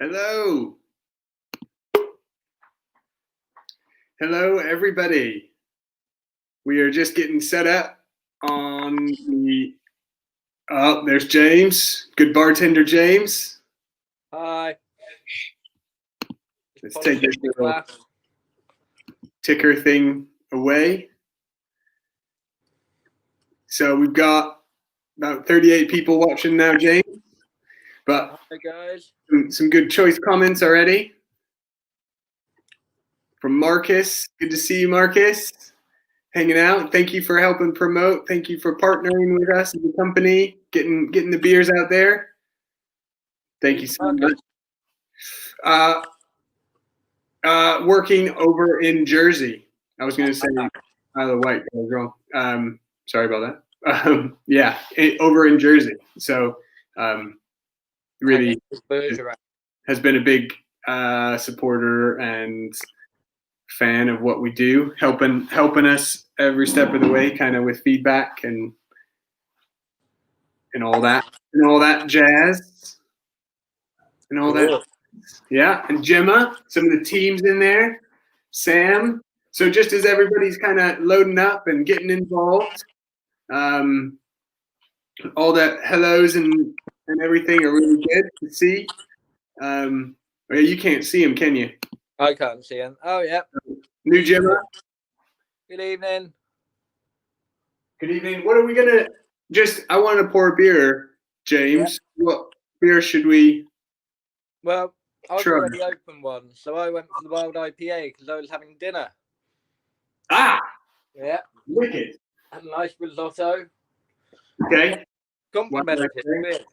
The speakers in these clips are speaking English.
Hello. Hello, everybody. We are just getting set up on the. Oh, there's James. Good bartender, James. Hi. Let's take this little ticker thing away. So we've got about 38 people watching now, James. But hi guys. Some good choice comments already. From Marcus. Good to see you, Marcus. Hanging out. Thank you for helping promote. Thank you for partnering with us as a company, getting the beers out there. Thank you so much. Working over in Jersey. I was going to say Isle of Wight. I was wrong. Sorry about that. Yeah, over in Jersey. So really has been a big supporter and fan of what we do, helping us every step of the way, kind of with feedback and all that jazz and all that. Yeah, and Gemma, some of the teams in there, Sam. So just as everybody's kind of loading up and getting involved, all that hellos and everything are really good to see. You can't see them, can you? I can't see him. Oh, yeah. New Gemma. Good evening. Good evening. What are we going to I want to pour a beer, James. Yeah. What beer should we Well, I've already opened one, so I went for the Wild IPA because I was having dinner. Ah! Yeah. Wicked. Had a nice risotto. Okay. Complimented it.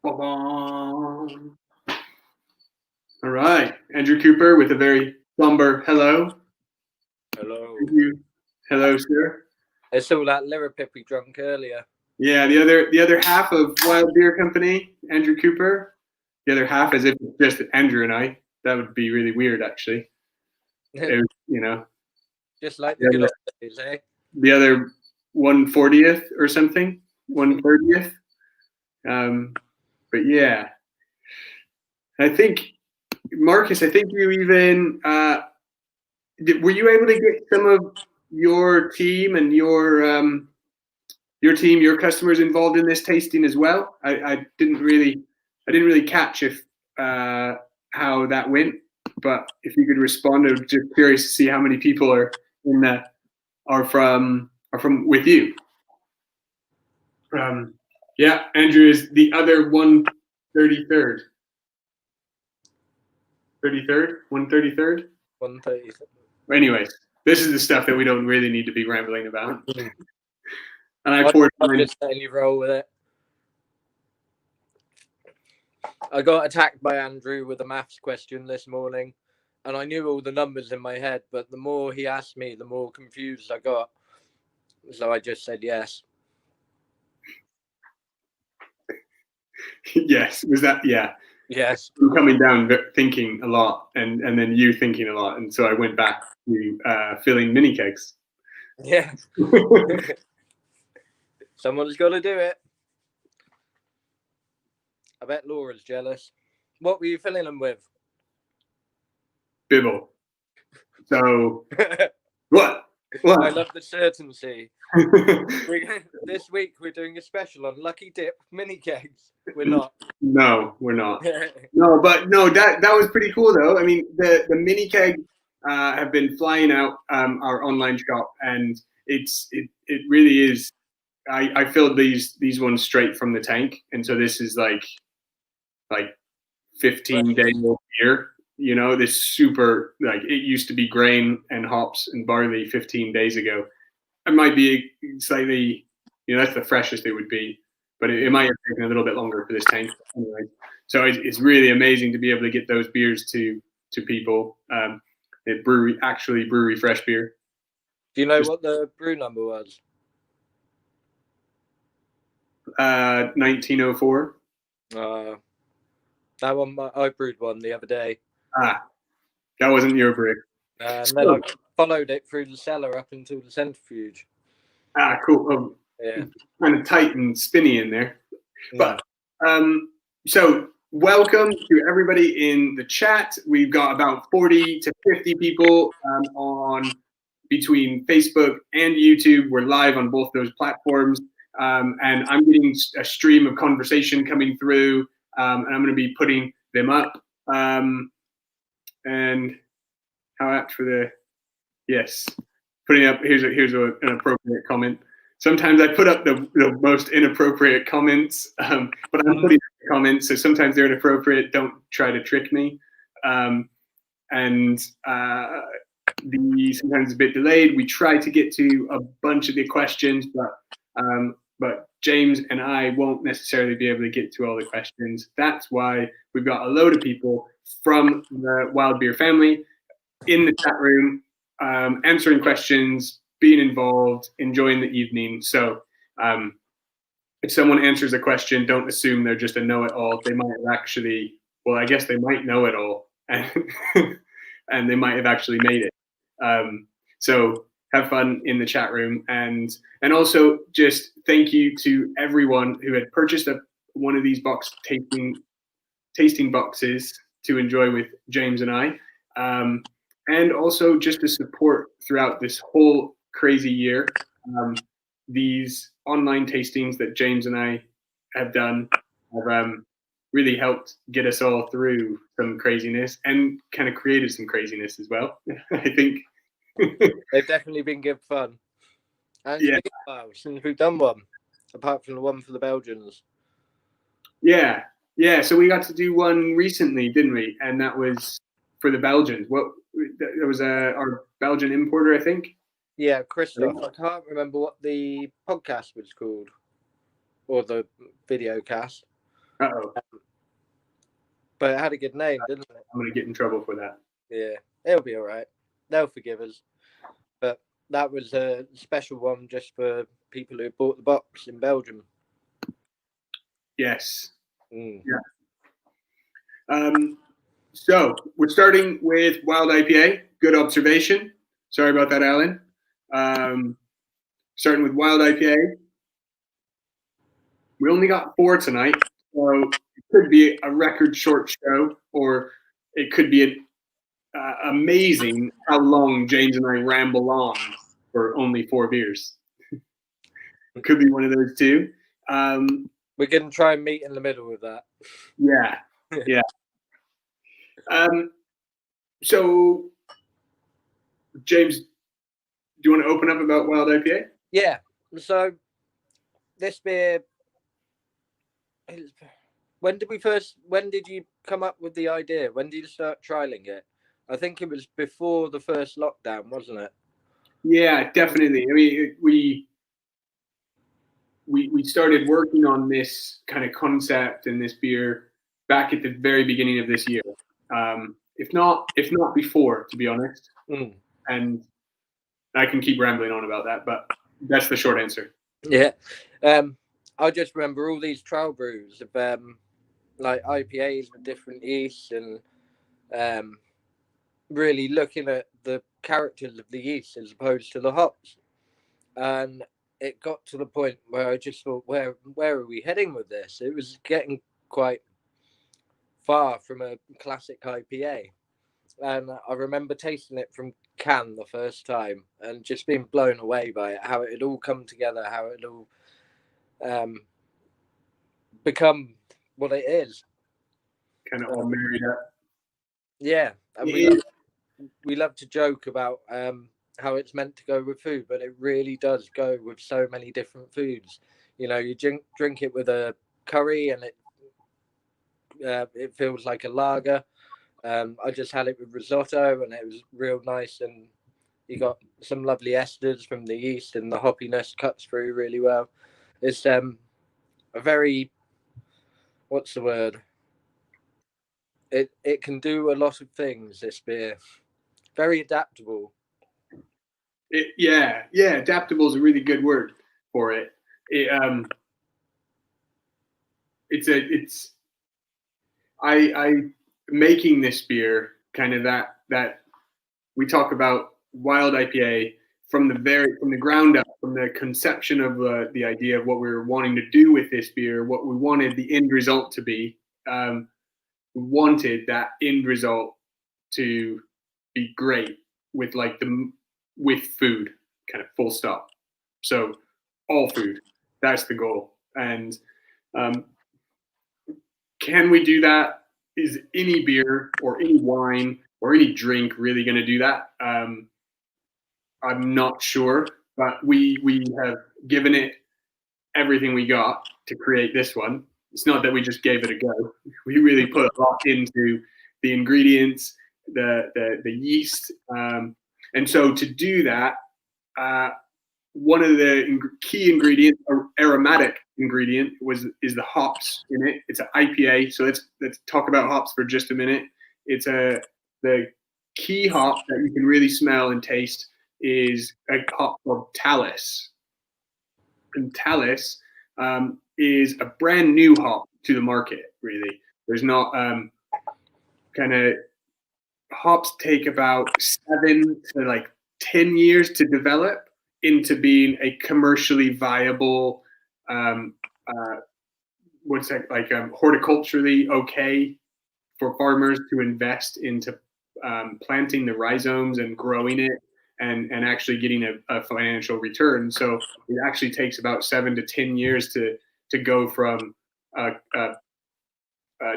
All right. Andrew Cooper with a very somber hello. Hello. Thank you. Hello, sir. I saw that Lirapip we drunk earlier. Yeah, the other half of Wild Beer Company, Andrew Cooper. The other half, as if it's just Andrew and I. That would be really weird, actually. It was, just like the good old days, eh? The other 1/40th or something, 1/30th. But yeah, I think Marcus. I think you even were you able to get some of your team and your customers involved in this tasting as well? I didn't really catch if how that went, but if you could respond, I'm just curious to see how many people are in that are from with you. Yeah, Andrew is the other 133rd. 33rd? 133rd? 133rd. Anyways, this is the stuff that we don't really need to be rambling about. And I'm just letting you roll with it. I got attacked by Andrew with a maths question this morning, and I knew all the numbers in my head, but the more he asked me, the more confused I got. So I just said yes. Yes, was that? Yeah. Yes. I'm coming down thinking a lot, and then you thinking a lot, and so I went back to filling mini kegs. Yeah. Someone's got to do it. I bet Laura's jealous. What were you filling them with? Bibble. So what? I love the certainty. This week we're doing a special on Lucky Dip mini kegs. We're not. No, we're not. No, but no, that was pretty cool though. I mean, the mini kegs have been flying out our online shop, and it really is. I filled these ones straight from the tank, and so this is like 15-day old beer. This super, like, it used to be grain and hops and barley 15 days ago. It might be slightly, that's the freshest it would be, but it might have taken a little bit longer for this tank anyway. So it's really amazing to be able to get those beers to people. Brewery fresh beer. Do you know what the brew number was? 1904. That one, I brewed one the other day. That wasn't your brew. And then I followed it through the cellar up into the centrifuge. Cool. Yeah. Kind of tight and spinny in there. But so welcome to everybody in the chat. We've got about 40 to 50 people on between Facebook and YouTube. We're live on both those platforms. And I'm getting a stream of conversation coming through, and I'm going to be putting them up. And how apt for the, yes, putting up, here's an appropriate comment. Sometimes I put up the most inappropriate comments, but I'm putting comments, so sometimes they're inappropriate. Don't try to trick me. Sometimes it's a bit delayed. We try to get to a bunch of the questions, but James and I won't necessarily be able to get to all the questions. That's why we've got a load of people from the Wild Beer family in the chat room, answering questions, being involved, enjoying the evening. So if someone answers a question, don't assume they're just a know-it-all. They might have actually, well, I guess they might know it all, and they might have actually made it. So have fun in the chat room, and also just thank you to everyone who had purchased one of these tasting boxes to enjoy with James and I, and also just the support throughout this whole crazy year. These online tastings that James and I have done have really helped get us all through some craziness and kind of created some craziness as well. I think They've definitely been good fun. And it's been a while since we've done one, apart from the one for the Belgians. Yeah. So we got to do one recently, didn't we? And that was for the Belgians. There was our Belgian importer, I think. Yeah, Christoph. I can't remember what the podcast was called, or the video cast. Uh-oh. But it had a good name, didn't it? I'm going to get in trouble for that. Yeah, it'll be all right. They'll forgive us. But that was a special one just for people who bought the box in Belgium. Yes. Mm. Yeah. So we're starting with Wild IPA. Good observation. Sorry about that, Alan. Starting with Wild IPA. We only got 4 tonight, so it could be a record short show, or it could be amazing how long James and I ramble on for only 4 beers. It could be one of those two. We're going to try and meet in the middle with that. Yeah. So, James, do you want to open up about Wild IPA? Yeah. So, this beer, when did you come up with the idea? When did you start trialing it? I think it was before the first lockdown, wasn't it? Yeah, definitely. I mean, we started working on this kind of concept and this beer back at the very beginning of this year. If not before, to be honest. Mm. And I can keep rambling on about that, but that's the short answer. Yeah. I just remember all these trial brews of like IPAs with different yeasts, and really looking at the characters of the yeast as opposed to the hops. And it got to the point where I just thought, where are we heading with this? It was getting quite far from a classic IPA. And I remember tasting it from can the first time and just being blown away by it, how it had all come together, how it had all become what it is. Kind of all married up. Yeah. And we love to joke about how it's meant to go with food, but it really does go with so many different foods. You know, you drink it with a curry and it feels like a lager. I just had it with risotto and it was real nice, and you got some lovely esters from the yeast and the hoppiness cuts through really well. It's a very, what's the word? It can do a lot of things, this beer. Very adaptable. Yeah, adaptable is a really good word for it. I making this beer kind of that we talk about Wild IPA from the ground up, from the conception of the idea of what we were wanting to do with this beer, what we wanted the end result to be. wanted that end result to be great with with food, kind of full stop. So all food, that's the goal. And can we do that? Is any beer or any wine or any drink really going to do that? I'm not sure, but we have given it everything we got to create this one. It's not that we just gave it a go. We really put a lot into the ingredients, the yeast, and so to do that, one of the key ingredients, or aromatic ingredient, is the hops in it. It's an IPA, so let's talk about hops for just a minute. It's the key hop that you can really smell and taste is a hop called Talus. And Talus is a brand new hop to the market, really. There's not kind of hops take about 7 to 10 years to develop into being a commercially viable, horticulturally okay for farmers to invest into planting the rhizomes and growing it and actually getting a financial return. So it actually takes about 7 to 10 years to go from a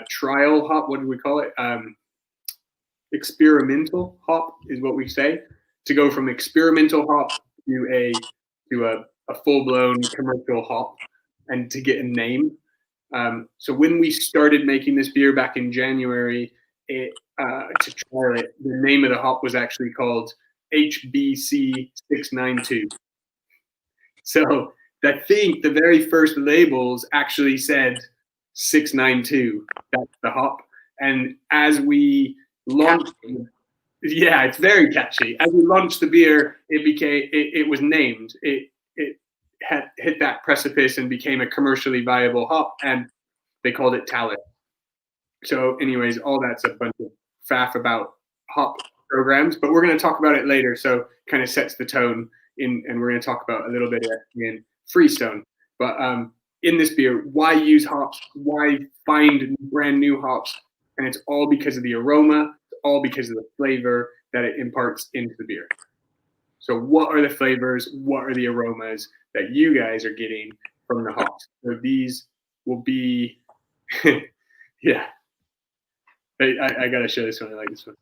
trial hop, what do we call it? Experimental hop is what we say, to go from experimental hop to a full-blown commercial hop and to get a name. So when we started making this beer back in January, to try it, the name of the hop was actually called HBC 692. So I think the very first labels actually said 692. That's the hop. And as we launched, yeah, it's very catchy. As we launched the beer, it was named. It had hit that precipice and became a commercially viable hop, and they called it Talus. So, anyways, all that's a bunch of faff about hop programs, but we're going to talk about it later. So, kind of sets the tone and we're going to talk about a little bit in Freestone. But in this beer, why use hops? Why find brand new hops? And it's all because of the aroma, all because of the flavor that it imparts into the beer. So what are the flavors? What are the aromas that you guys are getting from the hops? So these will be, yeah. I got to show this one. I like this one.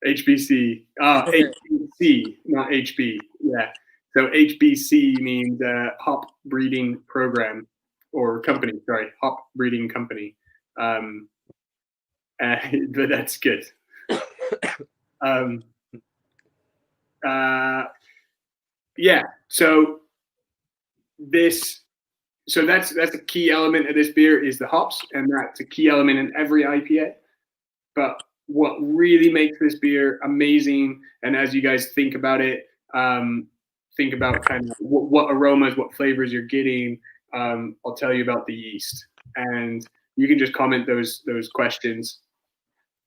HBC. HBC, not HB. Yeah. So HBC means hop breeding program or company. Sorry, hop breeding company. But that's good. Yeah. So that's a key element of this beer is the hops, and that's a key element in every IPA. But what really makes this beer amazing, and as you guys think about it, think about kind of what aromas, what flavors you're getting. I'll tell you about the yeast, and you can just comment those questions,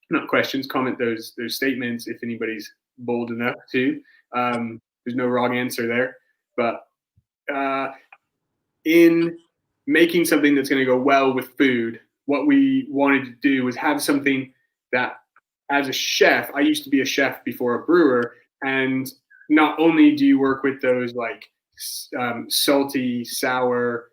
not questions, comment those statements if anybody's bold enough to. There's no wrong answer there, but in making something that's going to go well with food, what we wanted to do was have something that, as a chef, I used to be a chef before a brewer, and not only do you work with those salty, sour,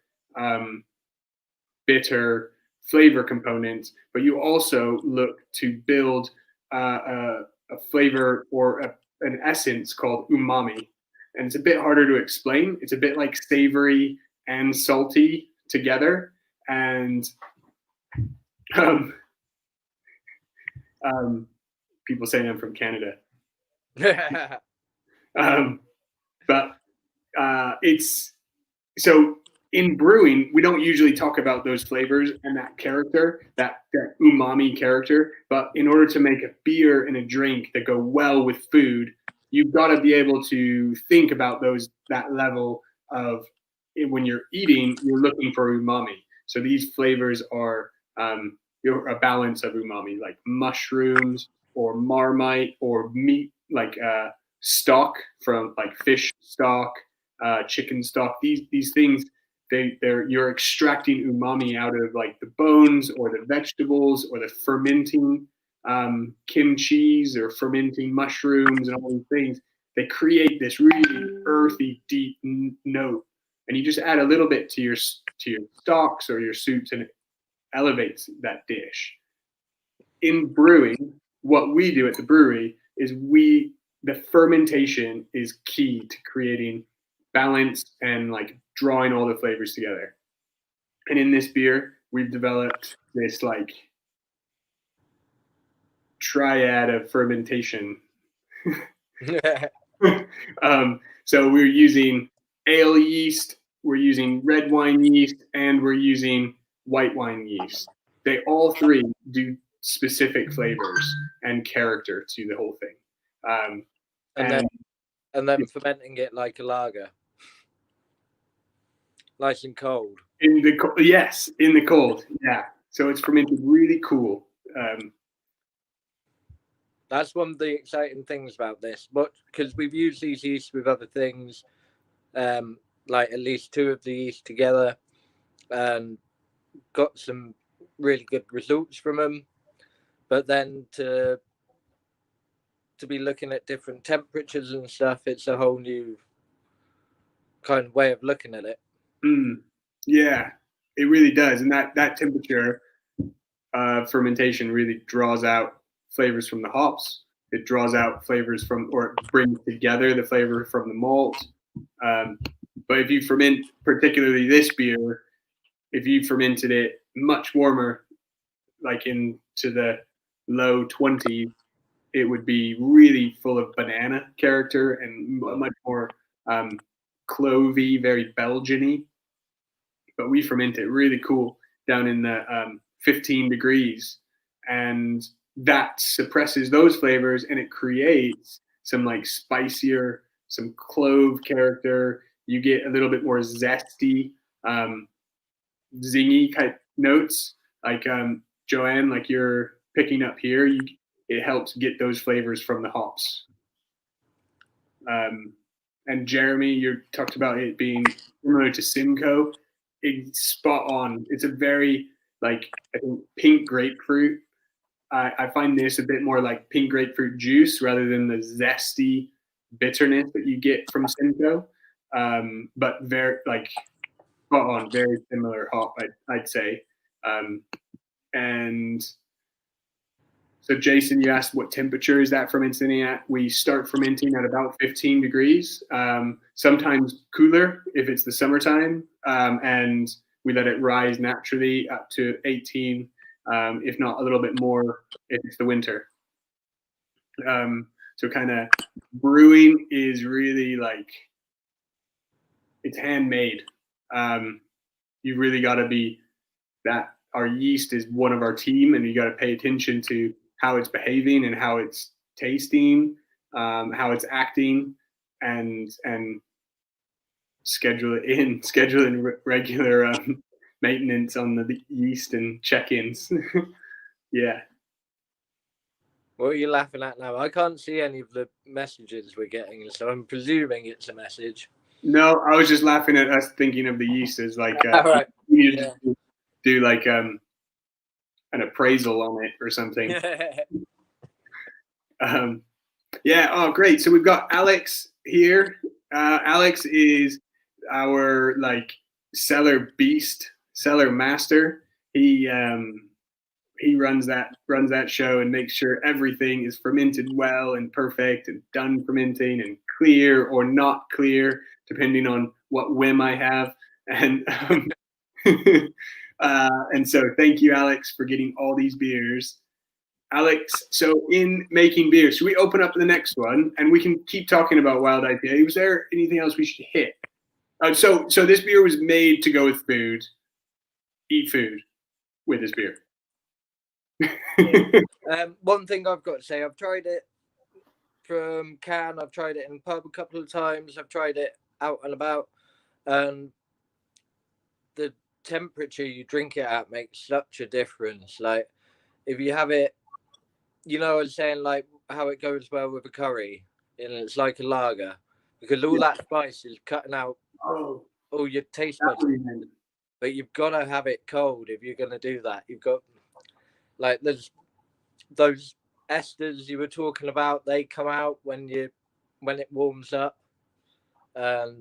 bitter flavor components, but you also look to build a flavor or an essence called umami. And it's a bit harder to explain. It's a bit like savory and salty together. And people say I'm from Canada. But it's so in brewing, we don't usually talk about those flavors and that character, that umami character. But in order to make a beer and a drink that go well with food, you've got to be able to think about that level of, when you're eating, you're looking for umami. So these flavors are a balance of umami, like mushrooms or marmite or meat, like stock from like fish stock, chicken stock. These things, you're extracting umami out of like the bones or the vegetables or the fermenting kimchis or fermenting mushrooms and all these things. They create this really earthy, deep note, and you just add a little bit to your stocks or your soups, and it elevates that dish. In brewing, what we do at the brewery is the fermentation is key to creating balance and like drawing all the flavors together. And in this beer, we've developed this like triad of fermentation. So we're using ale yeast, we're using red wine yeast, and we're using white wine yeast. They all three do specific flavors and character to the whole thing. And then fermenting it like a lager, nice and cold. In the cold, yeah. So it's fermented really cool. That's one of the exciting things about this, but because we've used these yeasts with other things, like at least two of the yeast together, and got some really good results from them. But then to be looking at different temperatures and stuff, it's a whole new kind of way of looking at it. Yeah, it really does, and that temperature fermentation really draws out flavors from the hops. It draws out flavors from, or it brings together the flavor from the malt. But if you ferment, particularly this beer, if you fermented it much warmer, like into the low 20s, it would be really full of banana character and much more clovey, very Belgian-y. But we ferment it really cool down in the 15 degrees, and that suppresses those flavors, and it creates some like spicier, some clove character. You get a little bit more zesty, zingy type notes, like Joanne, like you're picking up here. It helps get those flavors from the hops. And Jeremy, you talked about it being similar to Simcoe. It's spot on. It's a very like, I think, pink grapefruit. I find this a bit more like pink grapefruit juice rather than the zesty bitterness that you get from Simcoe. But very like spot on, very similar hop, I'd say. And so Jason, you asked what temperature is that fermenting at? We start fermenting at about 15 degrees, sometimes cooler if it's the summertime, and we let it rise naturally up to 18, if not a little bit more if it's the winter. So kind of brewing is really like, it's handmade. You really got to be that. Our yeast is one of our team, and you got to pay attention to how it's behaving and how it's tasting, how it's acting, and schedule in regular maintenance on the yeast and check-ins. Yeah. What are you laughing at now? I can't see any of the messages we're getting, so I'm presuming it's a message. No, I was just laughing at us thinking of the yeast as like right. Yeah. Do like an appraisal on it or something. Yeah. Oh, great. So we've got Alex here. Alex is our like cellar beast, cellar master. He runs that show and makes sure everything is fermented well and perfect and done fermenting and clear or not clear, depending on what whim I have. And and so thank you, Alex, for getting all these beers. Alex, so in making beer, should we open up the next one and we can keep talking about Wild IPA? Was there anything else we should hit? So this beer was made to go with food. Eat food with this beer. One thing I've got to say, I've tried it from can, I've tried it in pub a couple of times, I've tried it out and about, and the temperature you drink it at makes such a difference. Like if you have it, you know, I was saying like how it goes well with a curry, and it's like a lager because all that spice is cutting out all all your taste That's buds. what you meant. But you've got to have it cold if you're going to do that. You've got, like, there's those esters you were talking about. They come out when it warms up. That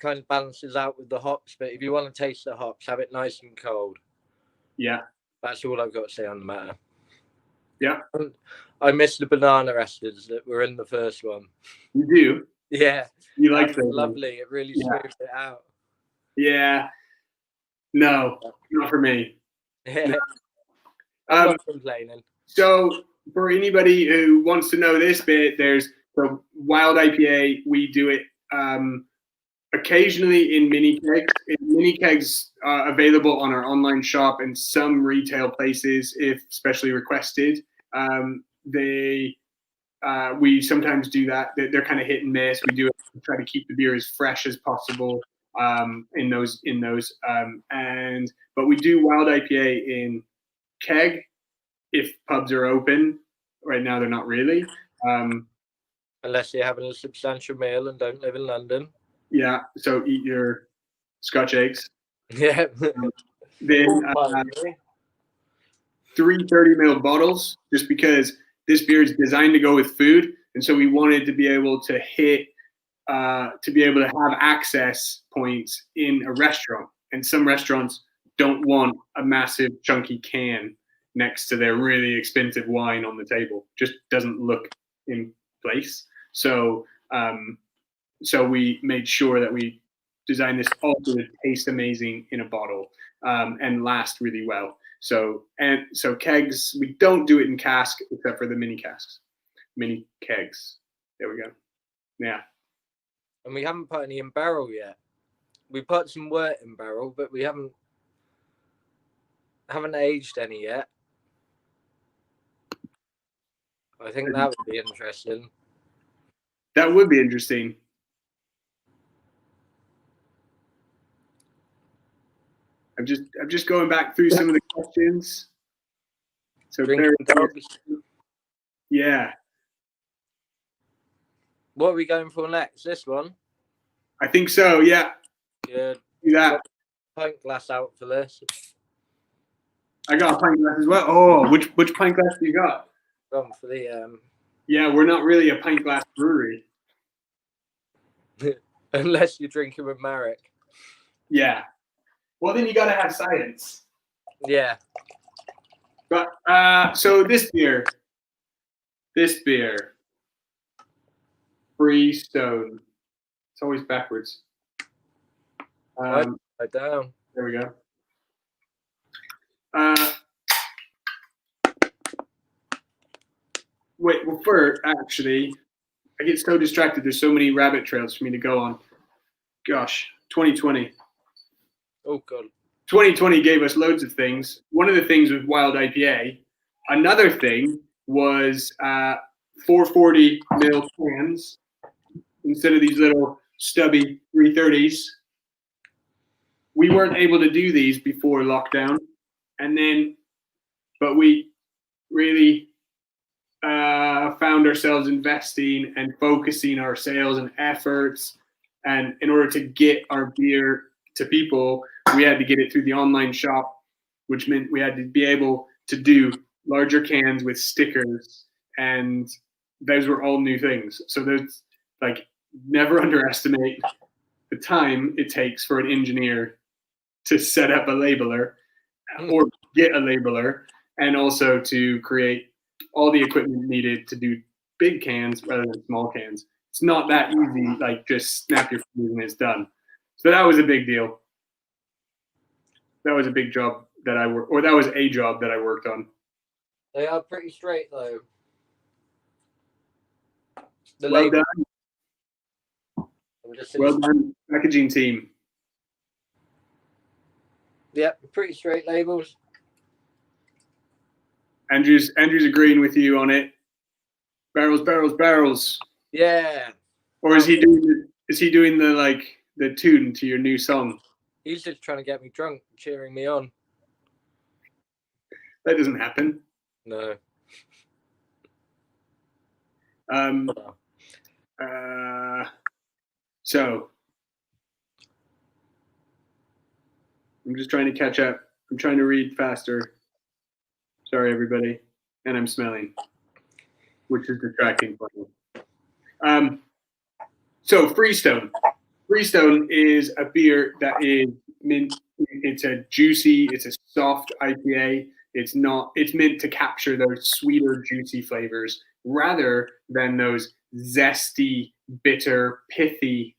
kind of balances out with the hops. But if you want to taste the hops, have it nice and cold. Yeah. That's all I've got to say on the matter. Yeah. I miss the banana esters that were in the first one. You do? Yeah. You like them? those? Lovely. It really smoothed it out. Yeah. No, not for me. Yeah. No. I'm not complaining. So for anybody who wants to know this bit, there's the Wild IPA. We do it occasionally in mini kegs. Mini kegs available on our online shop and some retail places if specially requested. We sometimes do that. They're kind of hit and miss. We do it to try to keep the beer as fresh as possible in those. But we do Wild IPA in keg if pubs are open. Right now, they're not really. Unless you're having a substantial meal and don't live in London. Yeah, so eat your Scotch eggs. Yeah. Then 3 30 ml bottles, just because this beer is designed to go with food, and so we wanted to be able to have access points in a restaurant. And some restaurants don't want a massive chunky can next to their really expensive wine on the table. Just doesn't look in place. So we made sure that we designed this also to taste amazing in a bottle and last really well. So kegs, we don't do it in cask except for the mini casks, mini kegs. There we go. Yeah. And we haven't put any in barrel yet. We put some wort in barrel, but we haven't aged any yet. I think that would be interesting. That would be interesting. I'm just going back through some of the questions. So yeah. What are we going for next? This one? I think so. Yeah. Good. Do that. Pint glass out for this. I got a pint glass as well. Oh, which pint glass do you got? Gone for the Yeah, we're not really a pint glass brewery. Unless you're drinking with Marek. Yeah. Well, then you got to have science. Yeah. But so this beer, Freestone. It's always backwards. Right down. There we go. Wait, well, first, actually, I get so distracted. There's so many rabbit trails for me to go on. Gosh, 2020. Oh, God. 2020 gave us loads of things. One of the things was Wild IPA. Another thing was 440 ml cans instead of these little stubby 330s. We weren't able to do these before lockdown. But we really found ourselves investing and focusing our sales and efforts. And in order to get our beer to people, we had to get it through the online shop, which meant we had to be able to do larger cans with stickers. And those were all new things. So there's never underestimate the time it takes for an engineer to set up a labeler or get a labeler, and also to create all the equipment needed to do big cans rather than small cans. It's not that easy, just snap your fingers and it's done. So that was a big deal. That was a big job that that was a job that I worked on. They are pretty straight though. Well done. Well done, packaging team. Yep, pretty straight labels. Andrew's agreeing with you on it. Barrels, barrels, barrels. Yeah. Or is he doing the tune to your new song? He's just trying to get me drunk, cheering me on. That doesn't happen. No. So I'm just trying to catch up. I'm trying to read faster. Sorry, everybody. And I'm smelling, which is distracting for me. So Freestone. Freestone is a beer that is mint. It's a juicy, it's a soft IPA. It's meant to capture those sweeter, juicy flavors rather than those zesty, bitter, pithy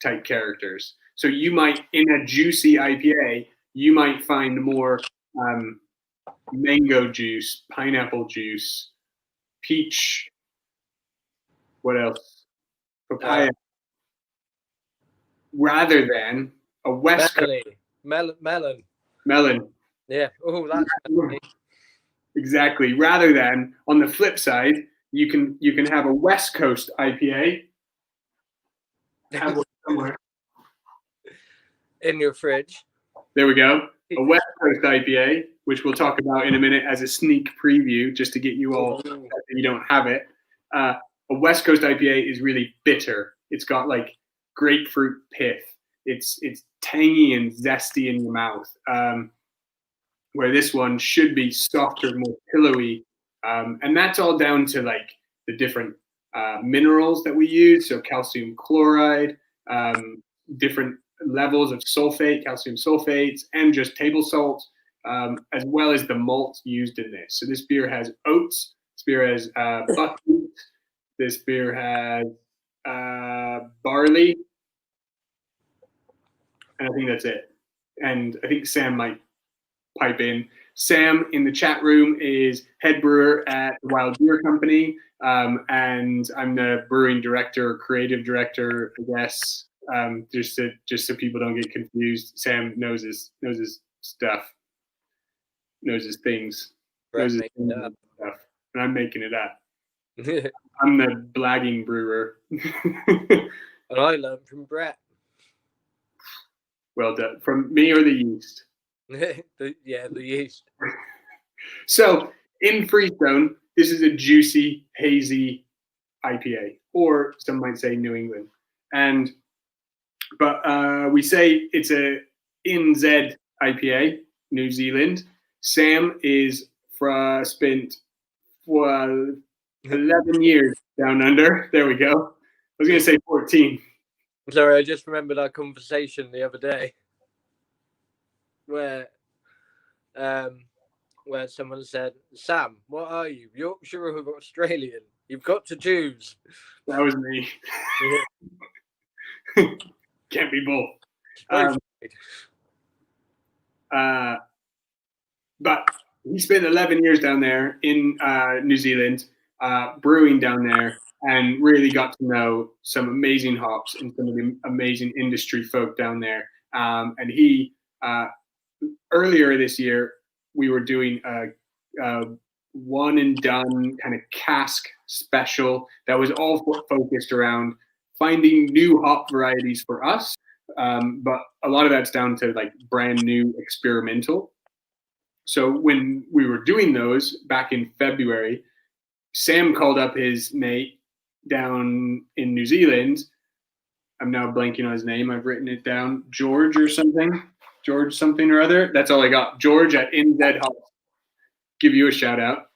type characters. So you might, in a juicy IPA, you might find more mango juice, pineapple juice, peach. What else? Papaya. Rather than a West Coast melon. Yeah. Oh, that's exactly. Rather than on the flip side, you can have a West Coast IPA. Have one somewhere in your fridge. There we go. A West Coast IPA, which we'll talk about in a minute as a sneak preview, just to get you all that you don't have it. A West Coast IPA is really bitter. It's got like grapefruit pith. It's tangy and zesty in your mouth. Where this one should be softer, more pillowy, and that's all down to like the different minerals that we use. So calcium chloride, different levels of sulfate, calcium sulfates, and just table salt, as well as the malt used in this. So this beer has oats. This beer has buckwheat. This beer has barley, and I think that's it. And I think Sam might pipe in. Sam in the chat room is head brewer at Wild Beer Company, and I'm the brewing director, creative director, I guess. Just so people don't get confused. Sam knows his stuff, knows his things, knows his things and stuff, and I'm making it up. I'm the blagging brewer. And I learned from Brett. Well done. From me or the yeast? The yeast. So in Freestone, this is a juicy, hazy IPA, or some might say New England. But we say it's a NZ IPA, New Zealand. Sam is spent 11 years down under. There we go. I was going to say 14. Sorry, I just remembered our conversation the other day where someone said, "Sam, what are you, Yorkshire or Australian? You've got to choose." That was me. Can't be both. But he spent 11 years down there in New Zealand, brewing down there, and really got to know some amazing hops and some of the amazing industry folk down there. And he, earlier this year, we were doing a one and done kind of cask special that was all focused around finding new hop varieties for us. But a lot of that's down to like brand new experimental. So when we were doing those back in February, Sam called up his mate down in New Zealand. I'm now blanking on his name. I've written it down. George something or other. That's all I got. George at NZ Hops. Give you a shout out.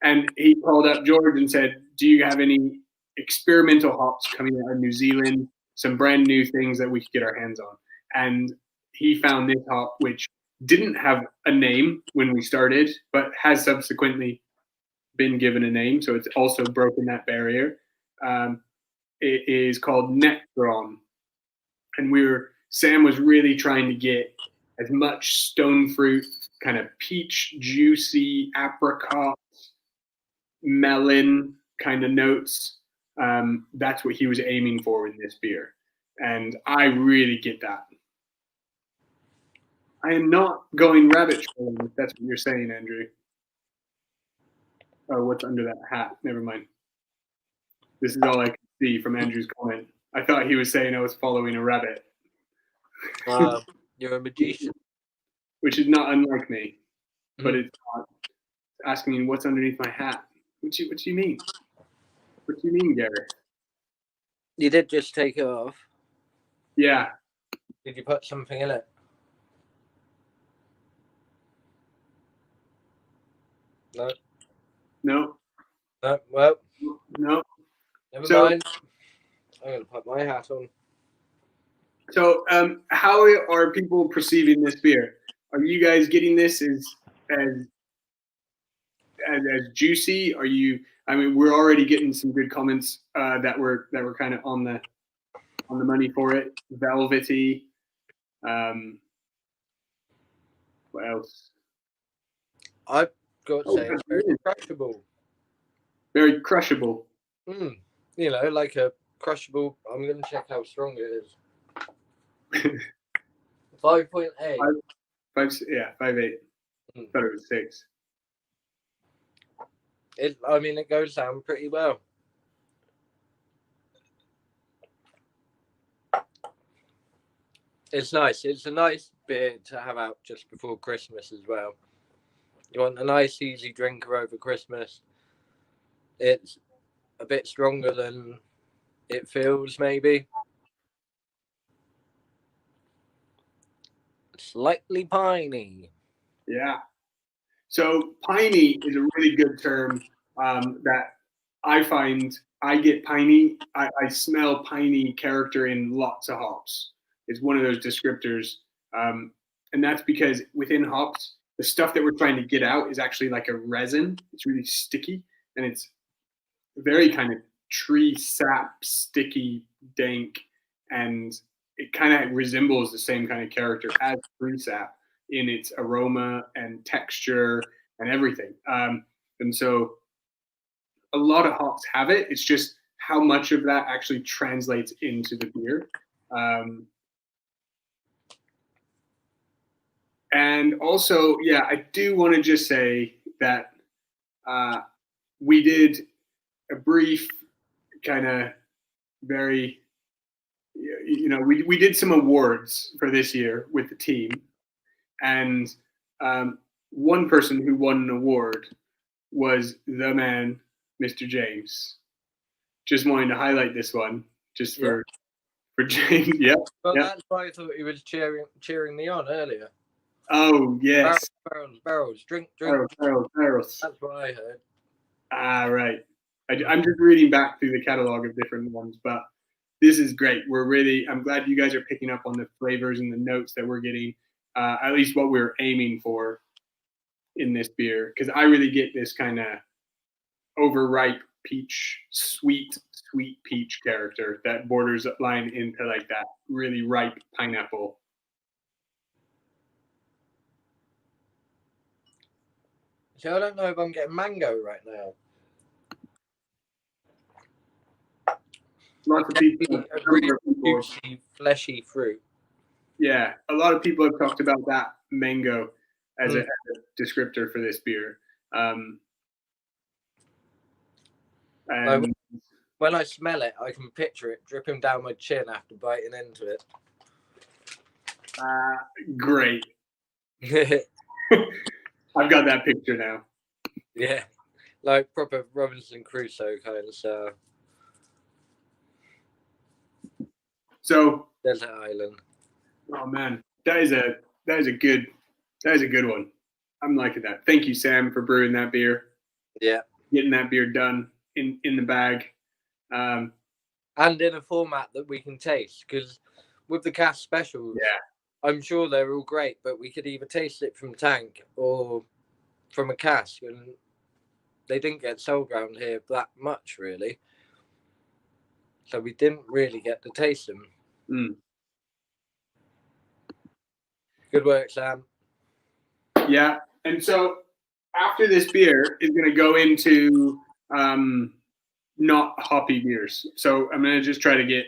And he called up George and said, "Do you have any experimental hops coming out of New Zealand? Some brand new things that we could get our hands on?" And he found this hop, which didn't have a name when we started, but has subsequently been given a name. So it's also broken that barrier. It is called Nectaron. And Sam was really trying to get as much stone fruit, kind of peach, juicy, apricot, melon kind of notes. That's what he was aiming for in this beer. And I really get that. I am not going rabbit trailing, if that's what you're saying, Andrew. Oh, what's under that hat? Never mind. This is all I can see from Andrew's comment. I thought he was saying I was following a rabbit. You're a magician. Which is not unlike me. But it's not asking me what's underneath my hat. What do you mean? What do you mean, Gareth? You did just take it off. Yeah. Did you put something in it? No. No. No. Well. No. Never mind. I'm gonna put my hat on. So, how are people perceiving this beer? Are you guys getting this as juicy? Are you? I mean, we're already getting some good comments that were kind of on the money for it. Velvety. What else? I've got to say, it's very crushable. Very crushable. You know, like a crushable. I'm going to check how strong it is. 5.8. 5.8. Thought it was 6. I mean, it goes down pretty well. It's nice. It's a nice beer to have out just before Christmas as well. You want a nice, easy drinker over Christmas. It's a bit stronger than it feels, maybe. Slightly piney. Yeah. So piney is a really good term that I find. I get piney. I smell piney character in lots of hops. It's one of those descriptors. And that's because within hops, the stuff that we're trying to get out is actually like a resin. It's really sticky, and it's very kind of tree sap, sticky, dank, and it kind of resembles the same kind of character as tree sap in its aroma and texture and everything. And so a lot of hops have it. It's just how much of that actually translates into the beer. And also, yeah, I do want to just say that we did a brief kind of very, you know, we did some awards for this year with the team. And one person who won an award was the man, Mr. James. Just wanting to highlight this one, just for James. Yep. Well, that's why I thought he was cheering me on earlier. Oh, yes. Barrels. Drink. Barrels. That's what I heard. Ah, right. I'm just reading back through the catalog of different ones, but this is great. I'm glad you guys are picking up on the flavors and the notes that we're getting, at least what we're aiming for in this beer, because I really get this kind of overripe peach, sweet peach character that borders line into like that really ripe pineapple. So I don't know if I'm getting mango right now. Lots of people, a really juicy, fleshy fruit. Yeah, a lot of people have talked about that mango as a descriptor for this beer. And when I smell it, I can picture it dripping down my chin after biting into it. Great. I've got that picture now. Yeah, like proper Robinson Crusoe kind of stuff. So Desert Island. Oh man, that is a good one. I'm liking that. Thank you, Sam, for brewing that beer. Yeah, getting that beer done in the bag, and in a format that we can taste. Because with the cask specials, I'm sure they're all great, but we could either taste it from tank or from a cask, and they didn't get sold around here that much, really. So we didn't really get to taste them. Good work, Sam. Yeah, and so after this beer is going to go into not hoppy beers. So I'm going to just try to get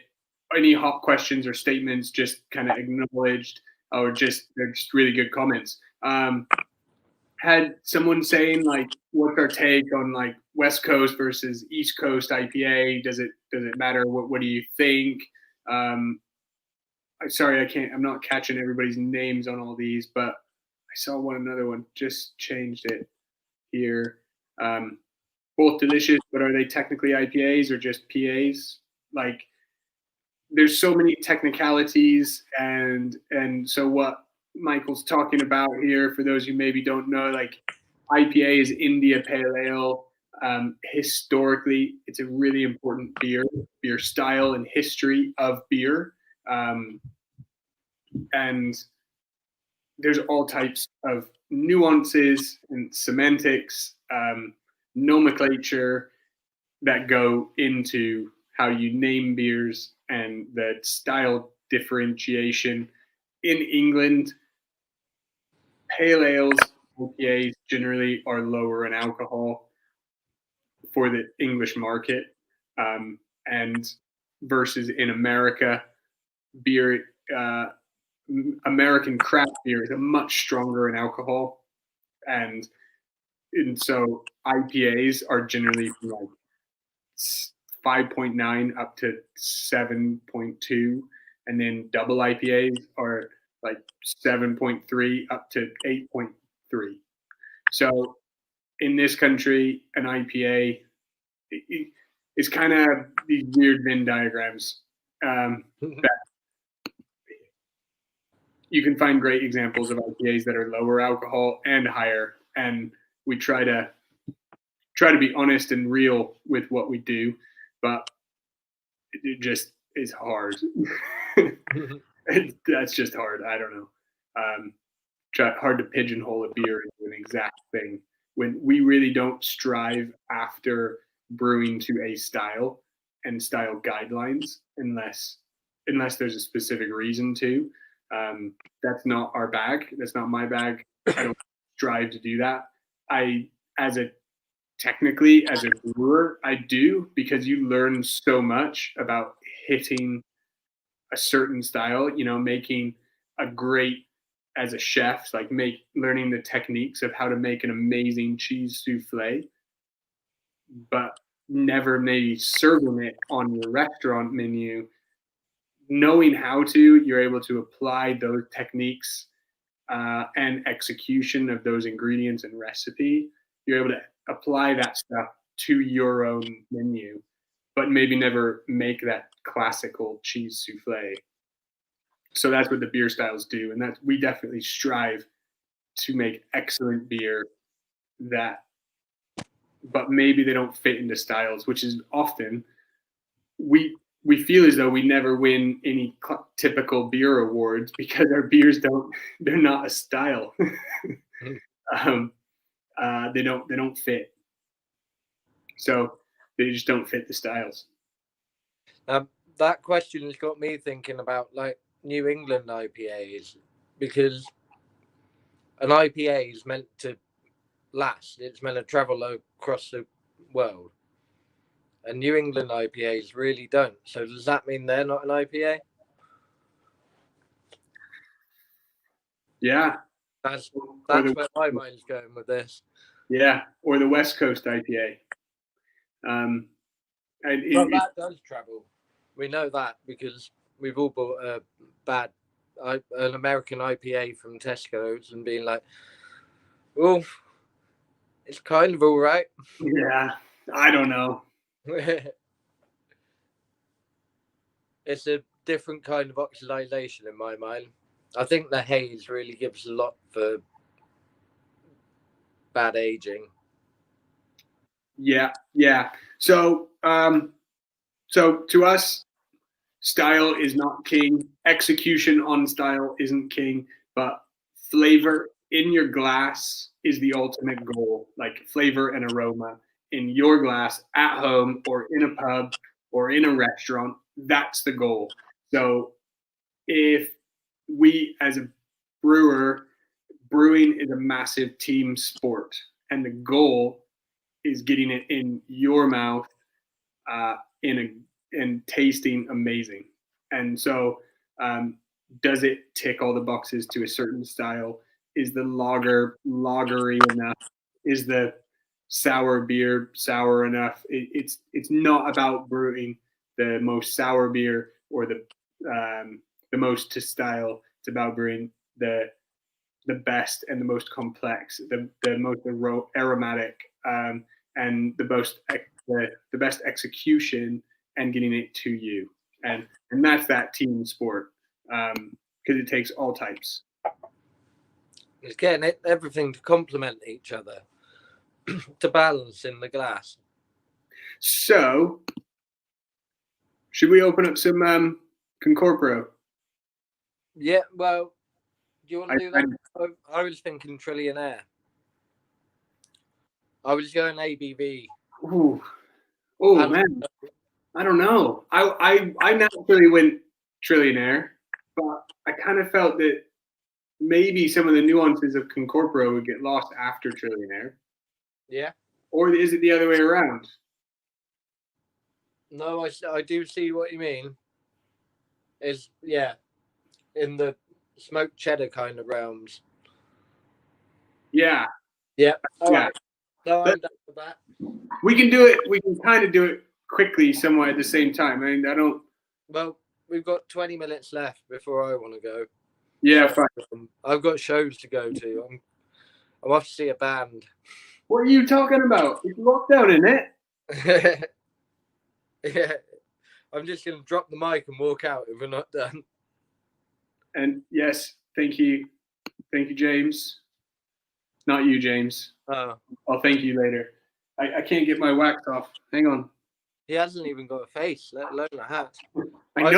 any hop questions or statements just kind of acknowledged, or they're just really good comments. Had someone saying like, what's our take on like West Coast versus East Coast IPA? Does it matter? What do you think? Sorry, I'm not catching everybody's names on all these, but I saw another one, just changed it here. Both delicious, but are they technically IPAs or just PAs? Like, there's so many technicalities, and so what Michael's talking about here, for those who maybe don't know, like IPA is India Pale Ale. Historically, it's a really important beer style and history of beer. And there's all types of nuances and semantics, nomenclature that go into how you name beers and the style differentiation. In England, pale ales, IPAs generally are lower in alcohol for the English market, and versus in America, beer, American craft beer is much stronger in alcohol, and so IPAs are generally from like 5.9 up to 7.2, and then double IPAs are like 7.3 up to 8.3. So in this country, an IPA is kind of these weird Venn diagrams that you can find great examples of IPAs that are lower alcohol and higher, and we try to be honest and real with what we do, but it just is hard. That's just hard. I don't know. Hard to pigeonhole a beer into an exact thing when we really don't strive after brewing to a style and style guidelines unless there's a specific reason to. That's not our bag. That's not my bag. I don't strive to do that. Technically, as a brewer, I do, because you learn so much about hitting a certain style, making a great, as a chef, like learning the techniques of how to make an amazing cheese souffle, but never maybe serving it on your restaurant menu. Knowing how to, you're able to apply those techniques and execution of those ingredients and recipe. You're able to apply that stuff to your own menu, but maybe never make that classical cheese souffle. So that's what the beer styles do, and we definitely strive to make excellent beer but maybe they don't fit into styles, which is often we feel as though we never win any typical beer awards because our beers they're not a style. They don't fit. So they just don't fit the styles. That question has got me thinking about like New England IPAs, because an IPA is meant to last. It's meant to travel across the world. And New England IPAs really don't. So does that mean they're not an IPA? Yeah. That's where my mind's going with this. Yeah, or the West Coast IPA. That does travel. We know that because we've all bought an American IPA from Tesco's and been like, oh, it's kind of all right. Yeah, I don't know. It's a different kind of oxidization in my mind. I think the haze really gives a lot for bad aging. Yeah. So to us, style is not king. Execution on style isn't king, but flavor in your glass is the ultimate goal. Like flavor and aroma in your glass at home or in a pub or in a restaurant, that's the goal. So if we, as a brewer, brewing is a massive team sport, and the goal is getting it in your mouth and tasting amazing. And so does it tick all the boxes to a certain style? Is the lager lagery enough? Is the sour beer sour enough? It's not about brewing the most sour beer or the most to style. It's about brewing the best and the most complex, the most aromatic, and the best execution, and getting it to you. And that's that team sport, because it takes all types. It's getting everything to complement each other. to balance in the glass. So, should we open up some Concorporo? Yeah, well, do you want to do that? I was thinking Trillionaire. I was going ABV. Oh man, I don't know. I naturally went Trillionaire, but I kind of felt that maybe some of the nuances of Concorporo would get lost after Trillionaire. Yeah. Or is it the other way around? No, I do see what you mean. In the smoked cheddar kind of realms. Yeah. Yeah. All yeah. Right. No, I'm done with that. We can do it. We can kind of do it quickly, somewhat at the same time. I mean, I don't. Well, we've got 20 minutes left before I want to go. Yeah, fine. I've got shows to go to. I'm off to see a band. What are you talking about? It's lockdown, isn't it? Yeah. I'm just going to drop the mic and walk out if we're not done. And yes, thank you. Thank you, James. Not you, James. Oh. I'll thank you later. I can't get my wax off. Hang on. He hasn't even got a face, let alone a hat. I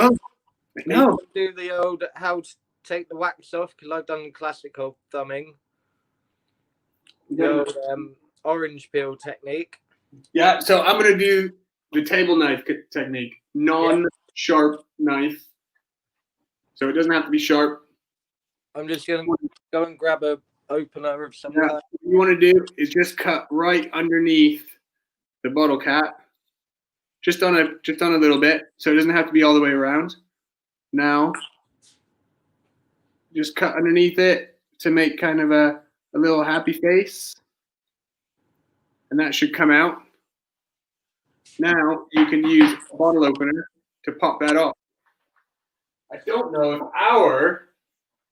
know. Do the old how to take the wax off, because I've done classical thumbing. The old orange peel technique. Yeah, so I'm going to do the table knife technique. Non-sharp knife. So it doesn't have to be sharp. I'm just going to go and grab a opener of some kind. What you want to do is just cut right underneath the bottle cap. Just on a little bit, so it doesn't have to be all the way around. Now, just cut underneath it to make kind of a little happy face. And that should come out. Now you can use a bottle opener to pop that off. I don't know if our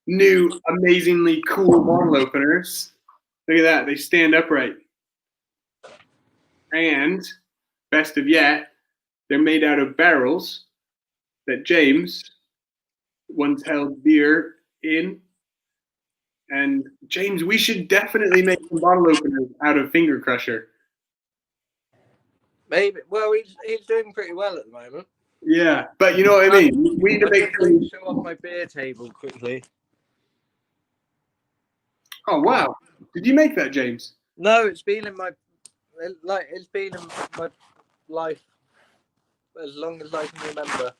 new amazingly cool bottle openers, look at that, they stand upright. And best of yet, they're made out of barrels that James once held beer in. And James, we should definitely make some bottle openers out of finger crusher. Maybe. Well, he's doing pretty well at the moment. Yeah, but you know what I mean? We need to make some... show off my beer table quickly. Oh wow! Did you make that, James? No, it's been in my life as long as I can remember.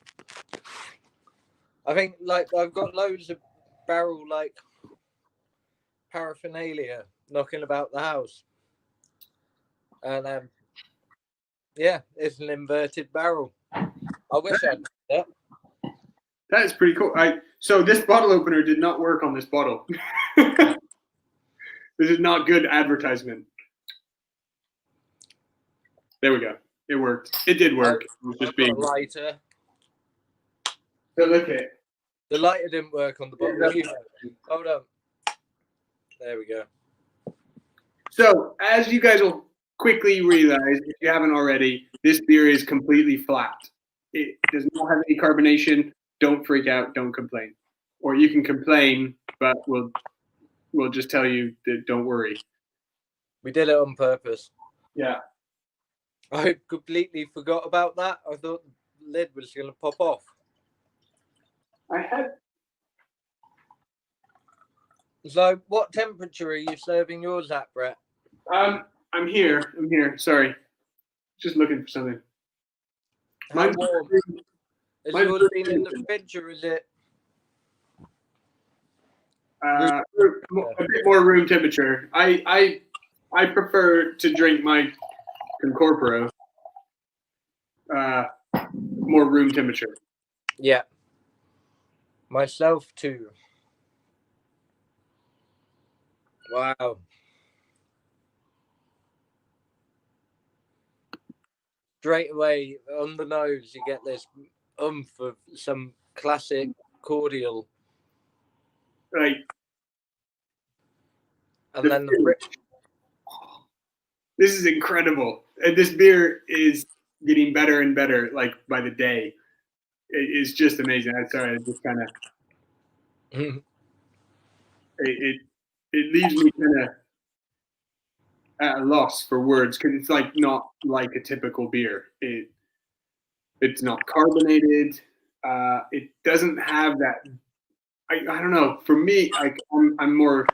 I think I've got loads of barrel paraphernalia knocking about the house, and yeah, it's an inverted barrel. I wish I'd done that. That is pretty cool. So this bottle opener did not work on this bottle. This is not good advertisement. There we go. It worked. It did work. It was just being a lighter. So look at it. The lighter didn't work on the bottle. Hold on. There we go. So as you guys will quickly realize, if you haven't already, this beer is completely flat. It does not have any carbonation. Don't freak out. Don't complain. Or you can complain, but we'll just tell you that don't worry. We did it on purpose. Yeah. I completely forgot about that. I thought the lid was going to pop off. So what temperature are you serving yours at, Brett? I'm here. Sorry. Just looking for something. How warm? Is yours been in the fridge or is it? A bit more room temperature. I prefer to drink my Concorporo more room temperature. Yeah. Myself too. Wow. Straight away on the nose, you get this oomph of some classic cordial. Right. And then this is incredible. And this beer is getting better and better, like by the day. It's just amazing. I'm sorry, it just kind of it leaves me kind of at a loss for words because it's like not like a typical beer. It's not carbonated. It doesn't have that. I don't know. For me, I'm more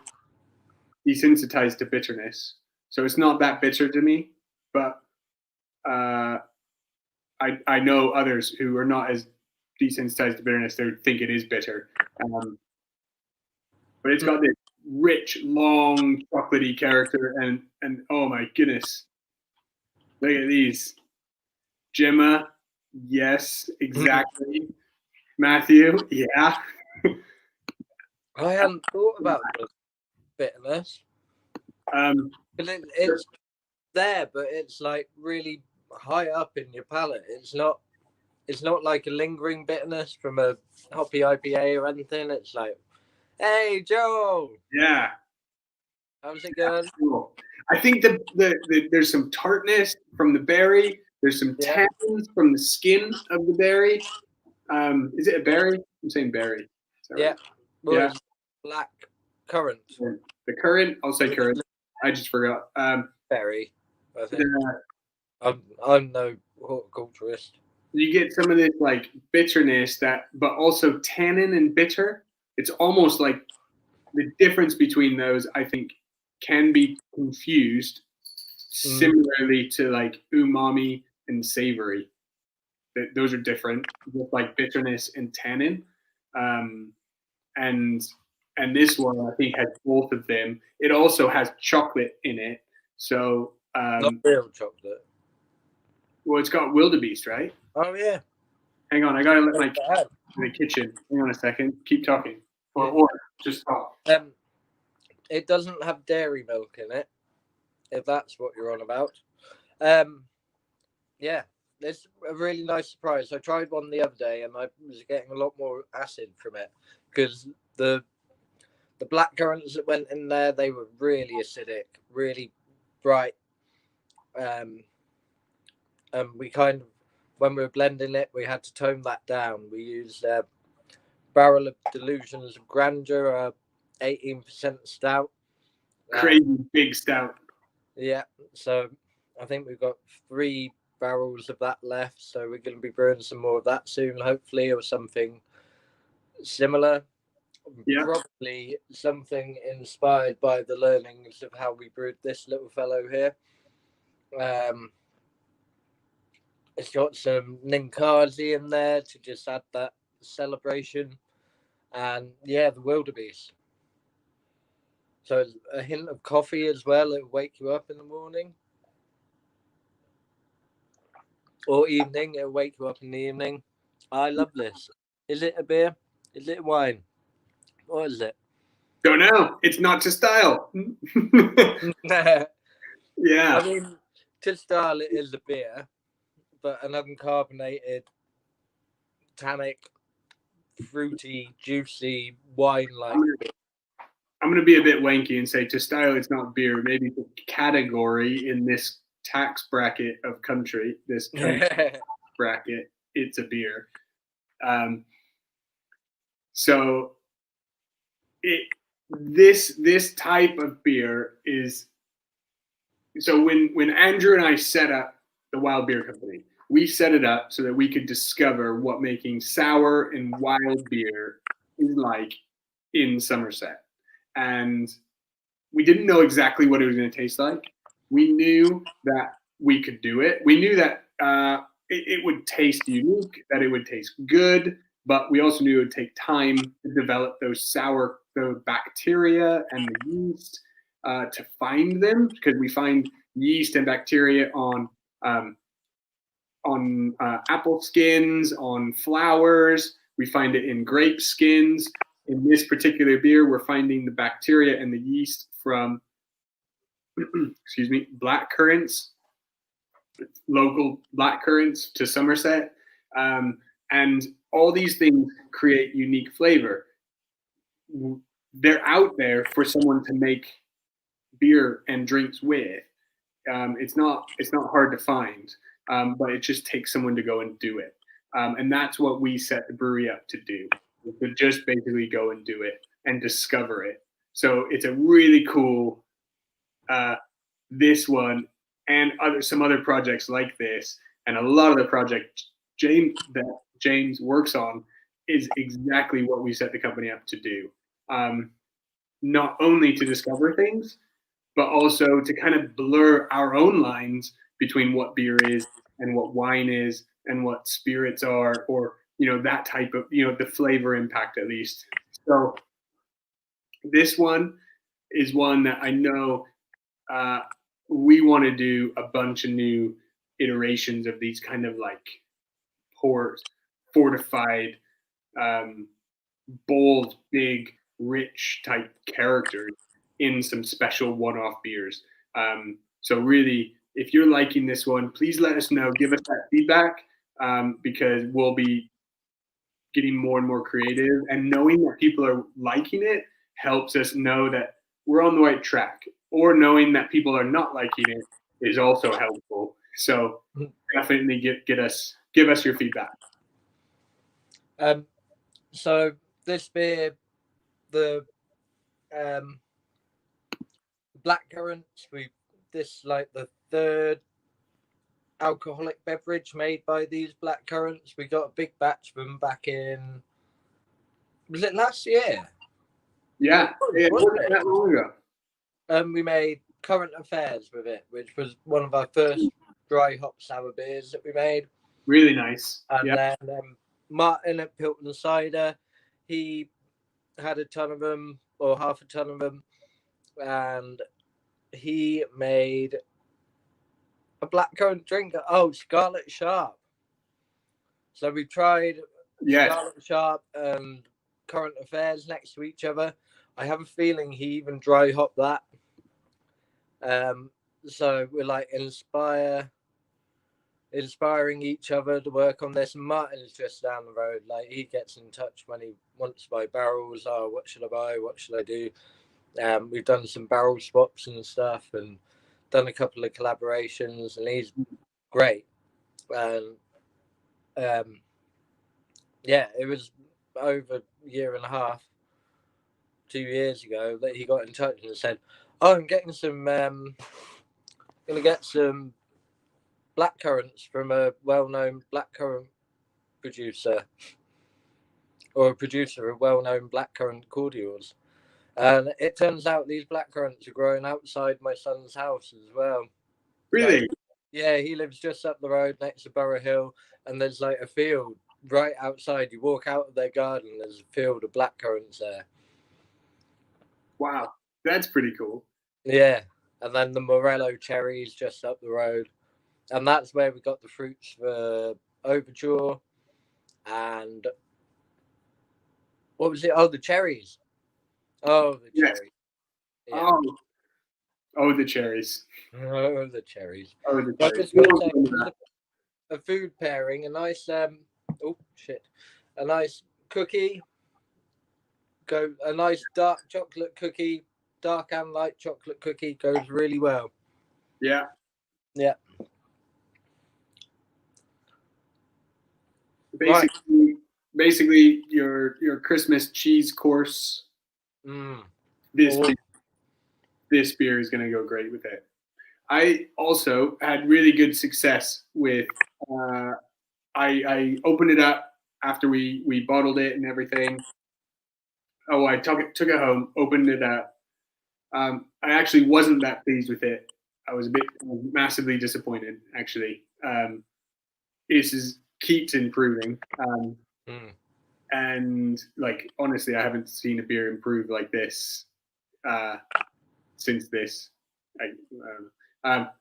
desensitized to bitterness, so it's not that bitter to me. But I know others who are not as desensitized to bitterness. They think it is bitter, but it's got this rich, long, chocolatey character, and oh my goodness, look at these. Gemma, yes, exactly. Matthew, yeah. I hadn't thought about the bitterness. It's there, but it's like really high up in your palate. It's not like a lingering bitterness from a hoppy IPA or anything. It's like, hey, Joe. Yeah. How's it going? Cool. I think there's some tartness from the berry. There's some tannins from the skin of the berry. Is it a berry? I'm saying berry. Yeah. Right? Well, yeah. It's black currant. The currant. I'll say currant. I just forgot. Berry. I think. I'm no horticulturist. You get some of this like bitterness but also tannin and bitter. It's almost like the difference between those, I think, can be confused similarly to like umami and savory. Those are different, just like bitterness and tannin. And this one, I think, has both of them. It also has chocolate in it. So not real chocolate. Well, it's got wildebeest, right? Oh yeah. Hang on, I gotta let my cat in the kitchen. Hang on a second. Keep talking, or just talk. It doesn't have dairy milk in it, if that's what you're on about. Yeah, it's a really nice surprise. I tried one the other day, and I was getting a lot more acid from it because the black currants that went in there, they were really acidic, really bright. And we kind of, when we were blending it, we had to tone that down. We used Barrel of Delusions of Grandeur, 18% stout. Crazy big stout. Yeah, so I think we've got 3 barrels of that left. So we're going to be brewing some more of that soon, hopefully, or something similar. Yeah. Probably something inspired by the learnings of how we brewed this little fellow here. It's got some Ninkasi in there to just add that celebration. And yeah, the wildebeest. So a hint of coffee as well. It'll wake you up in the morning. Or evening. It'll wake you up in the evening. I love this. Is it a beer? Is it wine? What is it? Don't know. It's not to style. Yeah. I mean, to style it is a beer, but an uncarbonated, tannic, fruity, juicy wine-like beer. I'm going to be a bit wanky and say to style it's not beer. Maybe the category in this tax bracket of country, this bracket, it's a beer. So this type of beer is, so when Andrew and I set up the Wild Beer Company, we set it up so that we could discover what making sour and wild beer is like in Somerset. And we didn't know exactly what it was going to taste like. We knew that we could do it. We knew that it would taste unique, that it would taste good, but we also knew it would take time to develop the bacteria and the yeast to find them, because we find yeast and bacteria on apple skins, on flowers. We find it in grape skins. In this particular beer, we're finding the bacteria and the yeast from, black currants, local black currants to Somerset. And all these things create unique flavor. They're out there for someone to make beer and drinks with. It's not hard to find, but it just takes someone to go and do it. And that's what we set the brewery up to do. To just basically go and do it and discover it. So it's a really cool this one and some other projects like this, and a lot of the projects James works on is exactly what we set the company up to do. Not only to discover things, but also to kind of blur our own lines between what beer is and what wine is and what spirits are, or, that type of, the flavor impact at least. So this one is one that I know we want to do a bunch of new iterations of these kind of like fortified, bold, big, rich type characters in some special one-off beers. So really, if you're liking this one, please let us know. Give us that feedback, because we'll be getting more and more creative. And knowing that people are liking it helps us know that we're on the right track. Or knowing that people are not liking it is also helpful. So definitely give us your feedback. So this beer, the blackcurrants, this like the third alcoholic beverage made by these blackcurrants. We got a big batch of them back in, was it last year? Yeah, it wasn't that long ago. We made Current Affairs with it, which was one of our first dry hop sour beers that we made. Really nice. And then Martin at Pilton Cider, he had a ton of them, or half a ton of them, and he made a blackcurrant drink. Oh, Scarlet Sharp. So we tried Scarlet Sharp and Current Affairs next to each other. I have a feeling he even dry hopped that. So we're like inspiring each other to work on this. Martin is just down the road. Like, he gets in touch when he wants to buy barrels. Oh, what should I buy? What should I do? We've done some barrel swaps and stuff, and done a couple of collaborations, and he's great. And it was over a year and a half, 2 years ago, that he got in touch and said, "Oh, I'm getting some, gonna get some blackcurrants from a well-known blackcurrant producer, or a producer of well-known blackcurrant cordials." And it turns out these blackcurrants are growing outside my son's house as well. Really? Like, yeah, he lives just up the road next to Borough Hill, and there's like a field right outside. You walk out of their garden, there's a field of blackcurrants there. Wow, that's pretty cool. Yeah, and then the Morello cherries just up the road, and that's where we got the fruits for Overture. And what was it? Oh, the cherries. Oh, the cherries. Yeah. Oh, the cherries. Oh, the cherries. Oh, the I cherries. just want to say, a food pairing, a nice a nice cookie. A nice dark chocolate cookie, dark and light chocolate cookie goes really well. Yeah. Yeah. Basically your Christmas cheese course. This beer is going to go great with it. I also had really good success with. I opened it up after we bottled it and everything. Oh, I took it home, opened it up. I actually wasn't that pleased with it. I was massively disappointed, actually. This keeps improving. And like, honestly, I haven't seen a beer improve like this since this. But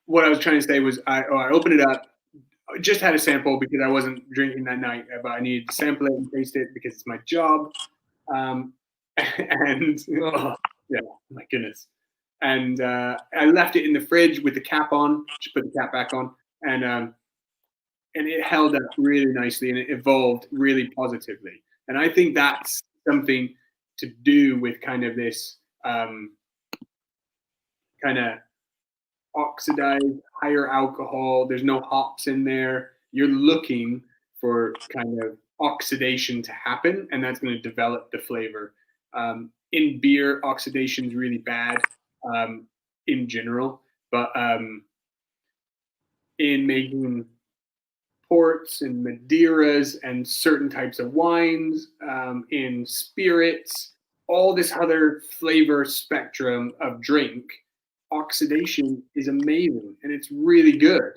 what I was trying to say was, I opened it up. I just had a sample because I wasn't drinking that night, but I needed to sample it and taste it because it's my job. Yeah, my goodness. And I left it in the fridge with the cap on. Just put the cap back on, and it held up really nicely, and it evolved really positively. And I think that's something to do with kind of this kind of oxidized, higher alcohol. There's no hops in there. You're looking for kind of oxidation to happen, and that's going to develop the flavor. in beer, oxidation is really bad in general, but in making ports and Madeiras and certain types of wines, in spirits, all this other flavor spectrum of drink, oxidation is amazing and it's really good.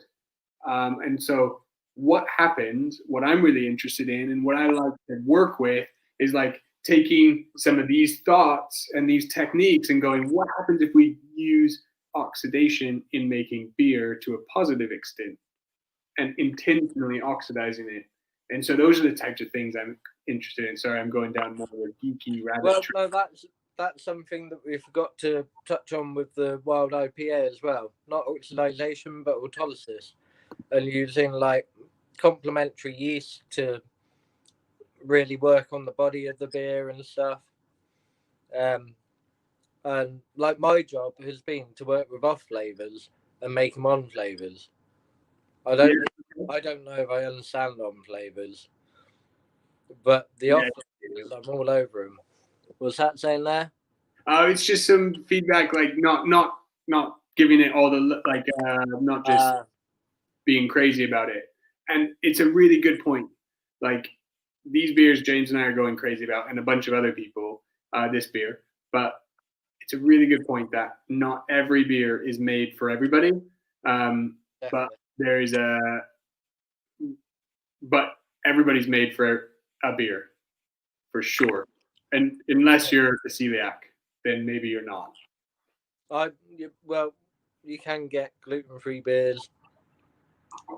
And so what happens, what I'm really interested in and what I like to work with is like taking some of these thoughts and these techniques and going, what happens if we use oxidation in making beer to a positive extent and intentionally oxidizing it? And so those are the types of things I'm interested in. Sorry, I'm going down more of a geeky rabbit trail. No, that's something that we forgot to touch on with the Wild IPA as well. Not oxidization, but autolysis, and using like complementary yeast to really work on the body of the beer and stuff. And like my job has been to work with off flavors and make them on flavors. I don't know if I understand on flavors, but the off flavors, I'm all over them. Was that saying there? It's just some feedback, like not giving it all the like, not just being crazy about it. And it's a really good point. Like these beers, James and I are going crazy about, and a bunch of other people, this beer. But it's a really good point that not every beer is made for everybody. But but everybody's made for a beer, for sure. And unless you're a celiac, then maybe you're not. Well, you can get gluten-free beers.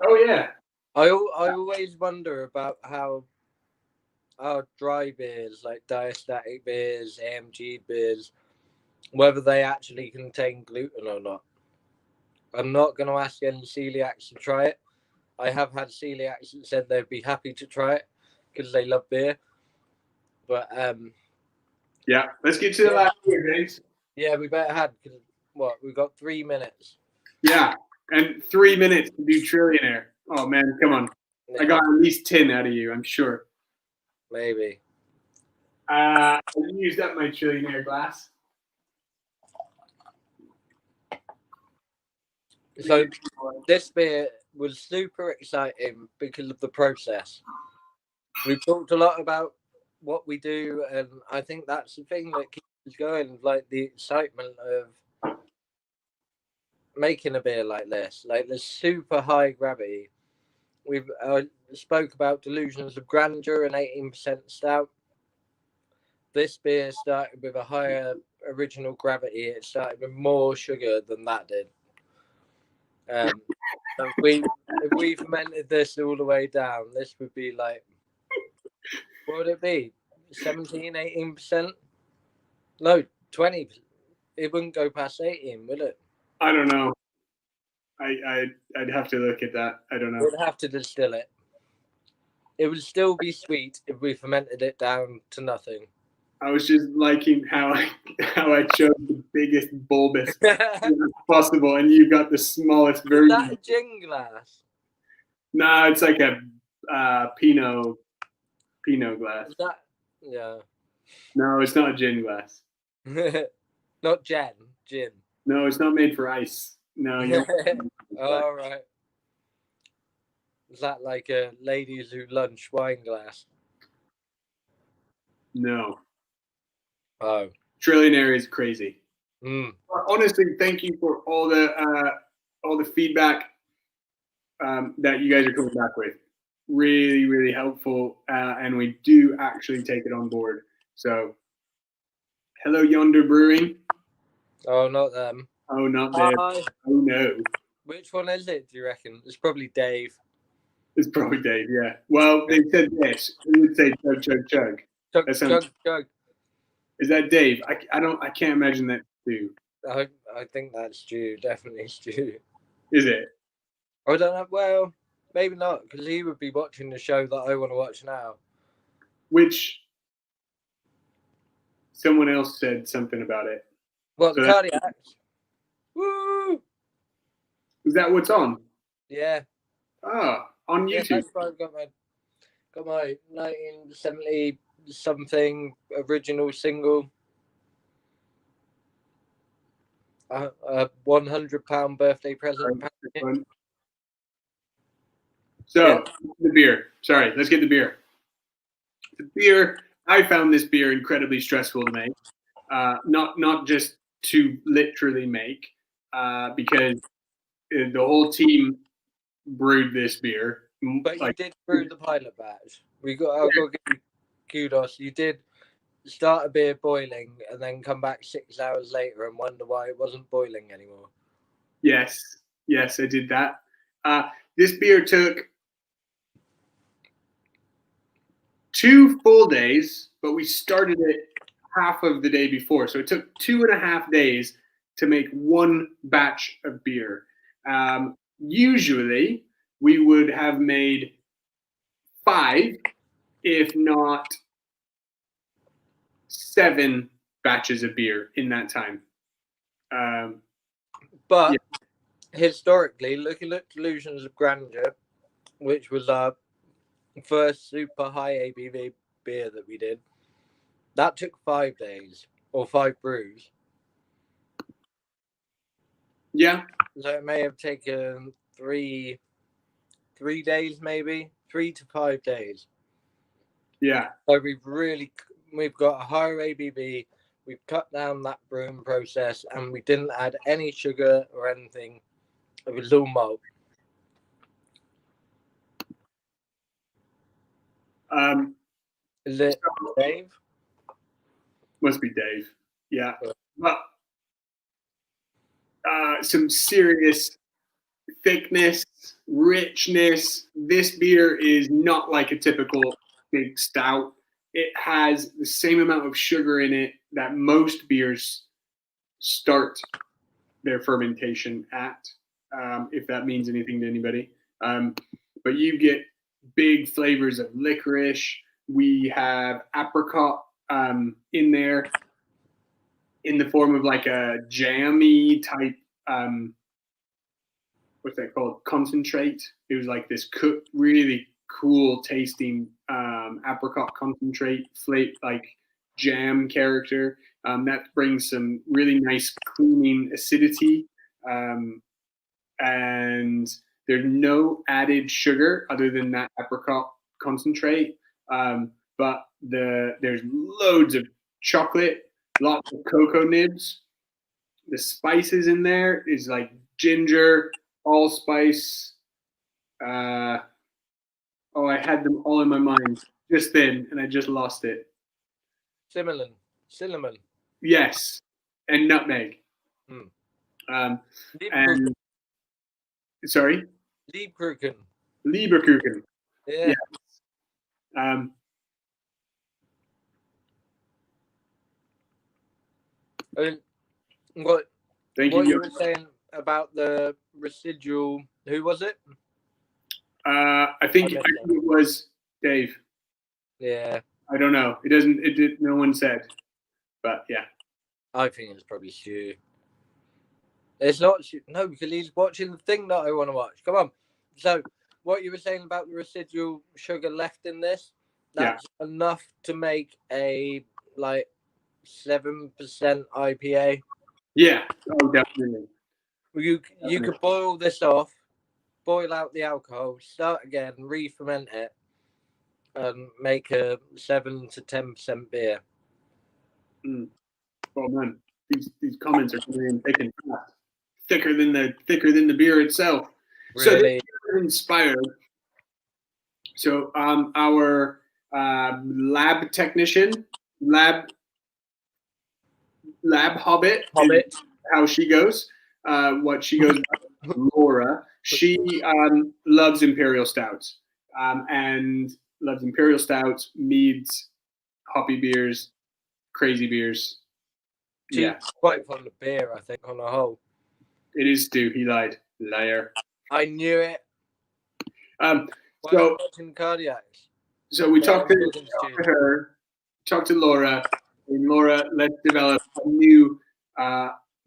Oh yeah. I always wonder about how our dry beers, like diastatic beers, AMG beers, whether they actually contain gluten or not. I'm not going to ask any celiacs to try it. I have had celiacs that said they'd be happy to try it because they love beer. But yeah, let's get to the last beer, James. Yeah, we better have, because we've got 3 minutes. Yeah, and 3 minutes to do Trillionaire. Oh man, come on! Yeah. I got at least 10 out of you, I'm sure. Maybe. I used up my Trillionaire glass. So this beer was super exciting because of the process. We've talked a lot about what we do, and I think that's the thing that keeps us going, like the excitement of making a beer like this, like the super high gravity. We've spoke about delusions of grandeur and 18% stout. This beer started with a higher original gravity. It started with more sugar than that did. If we fermented this all the way down, this would be like, what would it be? 17, 18%? No, 20. It wouldn't go past 18, would it? I don't know. I'd have to look at that. I don't know. We'd have to distill it. It would still be sweet if we fermented it down to nothing. I was just liking how I chose the biggest bulbous possible, and you got the smallest version. Is that a gin glass? No, it's like a Pinot glass. Is that, yeah. No, it's not a gin glass. Not gin. No, it's not made for ice. No. All right. Is that like a ladies who lunch wine glass? No. Oh. Trillionaire is crazy. Honestly, thank you for all the feedback that you guys are coming back with. Really, really helpful, and we do actually take it on board. So, hello, Yonder Brewing. Oh, not them. Oh, not them. Hi. Oh no. Which one is it? Do you reckon? It's probably Dave. It's probably Dave. Yeah. Well, they said this. We would say chug, chug, chug. Chug. Is that Dave? I can't imagine that too. I think that's Stu. Definitely Stu. Is it? I don't know. Well, maybe not, because he would be watching the show that I want to watch now. Which someone else said something about it. Well, so the Cardiacs. Woo! Is that what's on? Yeah. Oh, on YouTube. Yeah, that's why I've got my 1970 something original single. a £100 birthday present. So Yeah. the beer. Sorry, let's get the beer. The beer. I found this beer incredibly stressful to make. Not just to literally make, because the whole team brewed this beer. But you did brew the pilot batch. I'll go give you kudos. You did start a beer boiling and then come back 6 hours later and wonder why it wasn't boiling anymore. Yes, I did that. This beer took 2 full days, but we started it half of the day before. So it took 2.5 days to make one batch of beer. Usually, we would have made 5, if not 7 batches of beer in that time. But historically, looking at Delusions of Grandeur, which was our first super high ABV beer that we did, that took 5 days or 5 brews. Yeah. So it may have taken 3 days, maybe 3 to 5 days. Yeah. So we've got a higher ABV. We've cut down that brewing process, and we didn't add any sugar or anything. It was all malt. Is it Dave? Must be Dave. Yeah. Well, some serious thickness, richness. This beer is not like a typical big stout. It has the same amount of sugar in it that most beers start their fermentation at, if that means anything to anybody. But you get big flavors of licorice. We have apricot in there in the form of like a jammy type, what's that called? Concentrate. It was like this really cool tasting apricot concentrate, like jam character. That brings some really nice cleaning acidity. And there's no added sugar other than that apricot concentrate. But there's loads of chocolate, lots of cocoa nibs. The spices in there is like ginger, allspice. I had them all in my mind just then, and I just lost it. Cinnamon. Yes, and nutmeg. Mm. And sorry, Lebkuchen. Yeah. Yes. What Thank you were saying about the residual? Who was it? I think it was Dave. Yeah. I don't know. It did. No one said. But yeah. I think it's probably Stu. It's not Stu. No, because he's watching the thing that I want to watch. Come on. So, what you were saying about the residual sugar left in this, that's enough to make a, 7% IPA. Yeah. Oh, definitely. You could boil this off, boil out the alcohol, start again, re-ferment it, and make a 7 to 10% beer. Oh man, these comments are coming in thick and fast. Thicker than the beer itself. Really? So inspired. So our lab technician, lab hobbit, how she goes, what she goes by, Laura. She loves imperial stouts, and loves imperial stouts, meads, hoppy beers, crazy beers. She's quite fond of beer, I think, on the whole. It is Stu. He lied. Liar. I knew it. So watching Cardiacs. So we talked to her, talked to Laura, and Laura, let's develop a new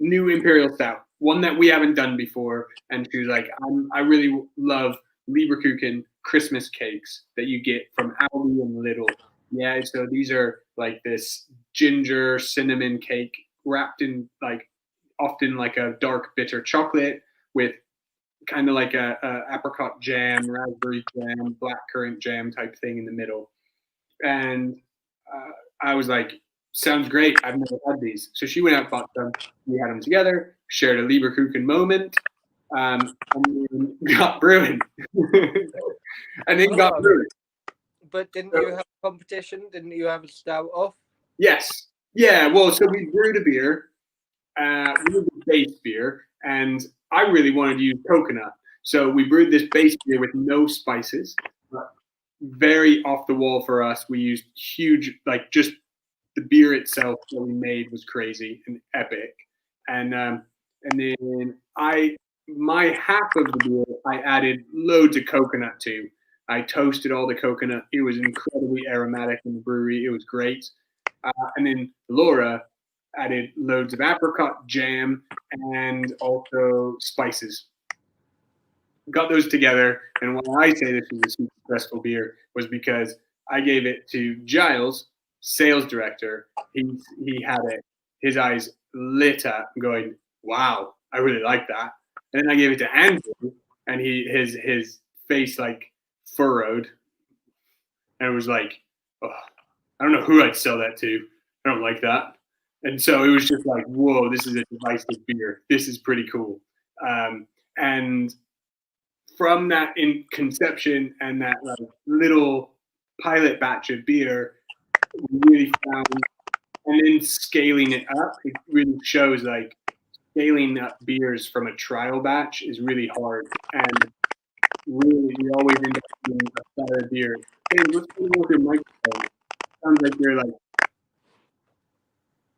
imperial stout, one that we haven't done before. And she was like, I really love lebkuchen Christmas cakes that you get from Aldi and Lidl. Yeah, so these are like this ginger cinnamon cake wrapped in like often like a dark bitter chocolate with kind of like a apricot jam, raspberry jam, blackcurrant jam type thing in the middle. And I was like, sounds great. I've never had these. So she went out, bought them. We had them together, shared a lebkuchen moment, and then got brewing. And then got brewing. But didn't you have a competition? Didn't you have a stout off? Yes. Yeah. Well, so we brewed a beer. We brewed a base beer, and I really wanted to use coconut. So we brewed this base beer with no spices. Very off the wall for us. We used huge, like just the beer itself that we made was crazy and epic. And then my half of the beer I added loads of coconut to. I toasted all the coconut. It was incredibly aromatic in the brewery. It was great. And then Laura added loads of apricot jam and also spices. Got those together, and why I say this was a super successful beer was because I gave it to Giles, sales director. He had it, his eyes lit up, going, "Wow, I really like that." And then I gave it to Andrew, and his face like furrowed, and it was like, oh, I don't know who I'd sell that to. I don't like that. And so it was just like, whoa, this is a divisive beer. This is pretty cool. And from that in conception and that like little pilot batch of beer, we really found, and then scaling it up, it really shows like scaling up beers from a trial batch is really hard. And really, we always end up doing a better beer. Hey, what's going on with your microphone? Sounds like you're like,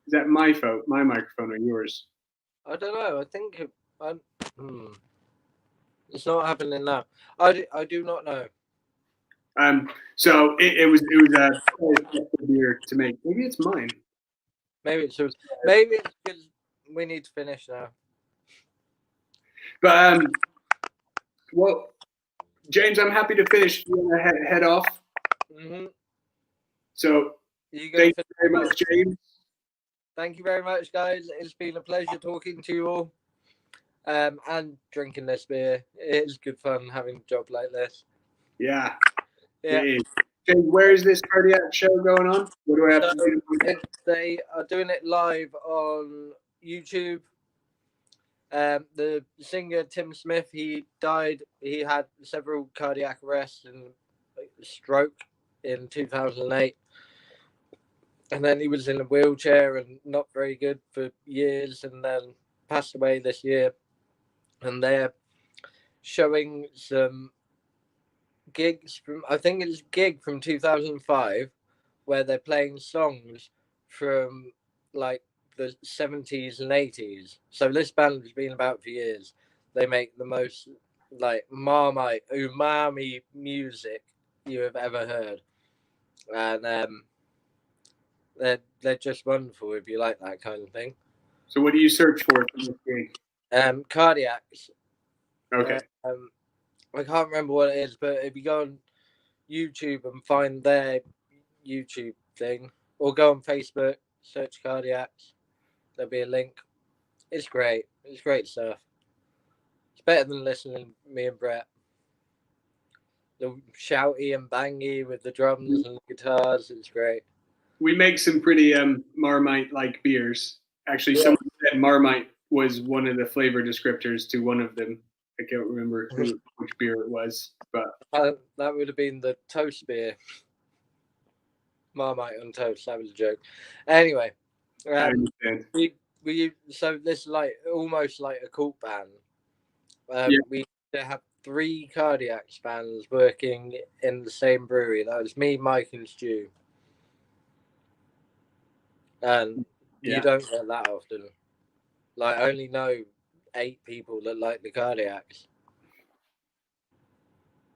is that my phone, my microphone, or yours? I don't know. I think it's not happening now. I do not know. So it was a beer to make. Maybe it's mine. Maybe it's because we need to finish now. But well, James, I'm happy to finish. You want to head off? Mm-hmm. So thank you very much, James. Thank you very much, guys. It's been a pleasure talking to you all, and drinking this beer. It is good fun having a job like this. Yeah. It is. James, where is this cardiac show going on? What do I have to do? They are doing it live on YouTube. The singer Tim Smith, he died. He had several cardiac arrests and stroke in 2008. And then he was in a wheelchair and not very good for years, and then passed away this year. And they're showing some gigs from, I think it's a gig from 2005, where they're playing songs from like the 70s and 80s. So this band has been about for years. They make the most like Marmite umami music you have ever heard. And they're just wonderful if you like that kind of thing. So what do you search for this gig? Cardiacs. Okay. I can't remember what it is, but if you go on YouTube and find their YouTube thing, or go on Facebook, search Cardiacs, there'll be a link. It's great. It's great stuff. It's better than listening to me and Brett. The shouty and bangy with the drums and the guitars. It's great. We make some pretty Marmite-like beers. Actually, someone said Marmite was one of the flavor descriptors to one of them. I can't remember which beer it was, but that would have been the toast beer. Marmite on toast. That was a joke. Anyway, I understand. So this is like almost like a cult band. We have 3 Cardiacs bands working in the same brewery. That was me, Mike, and Stu. And you don't get that often. Like, I only know 8 people that like the Cardiacs.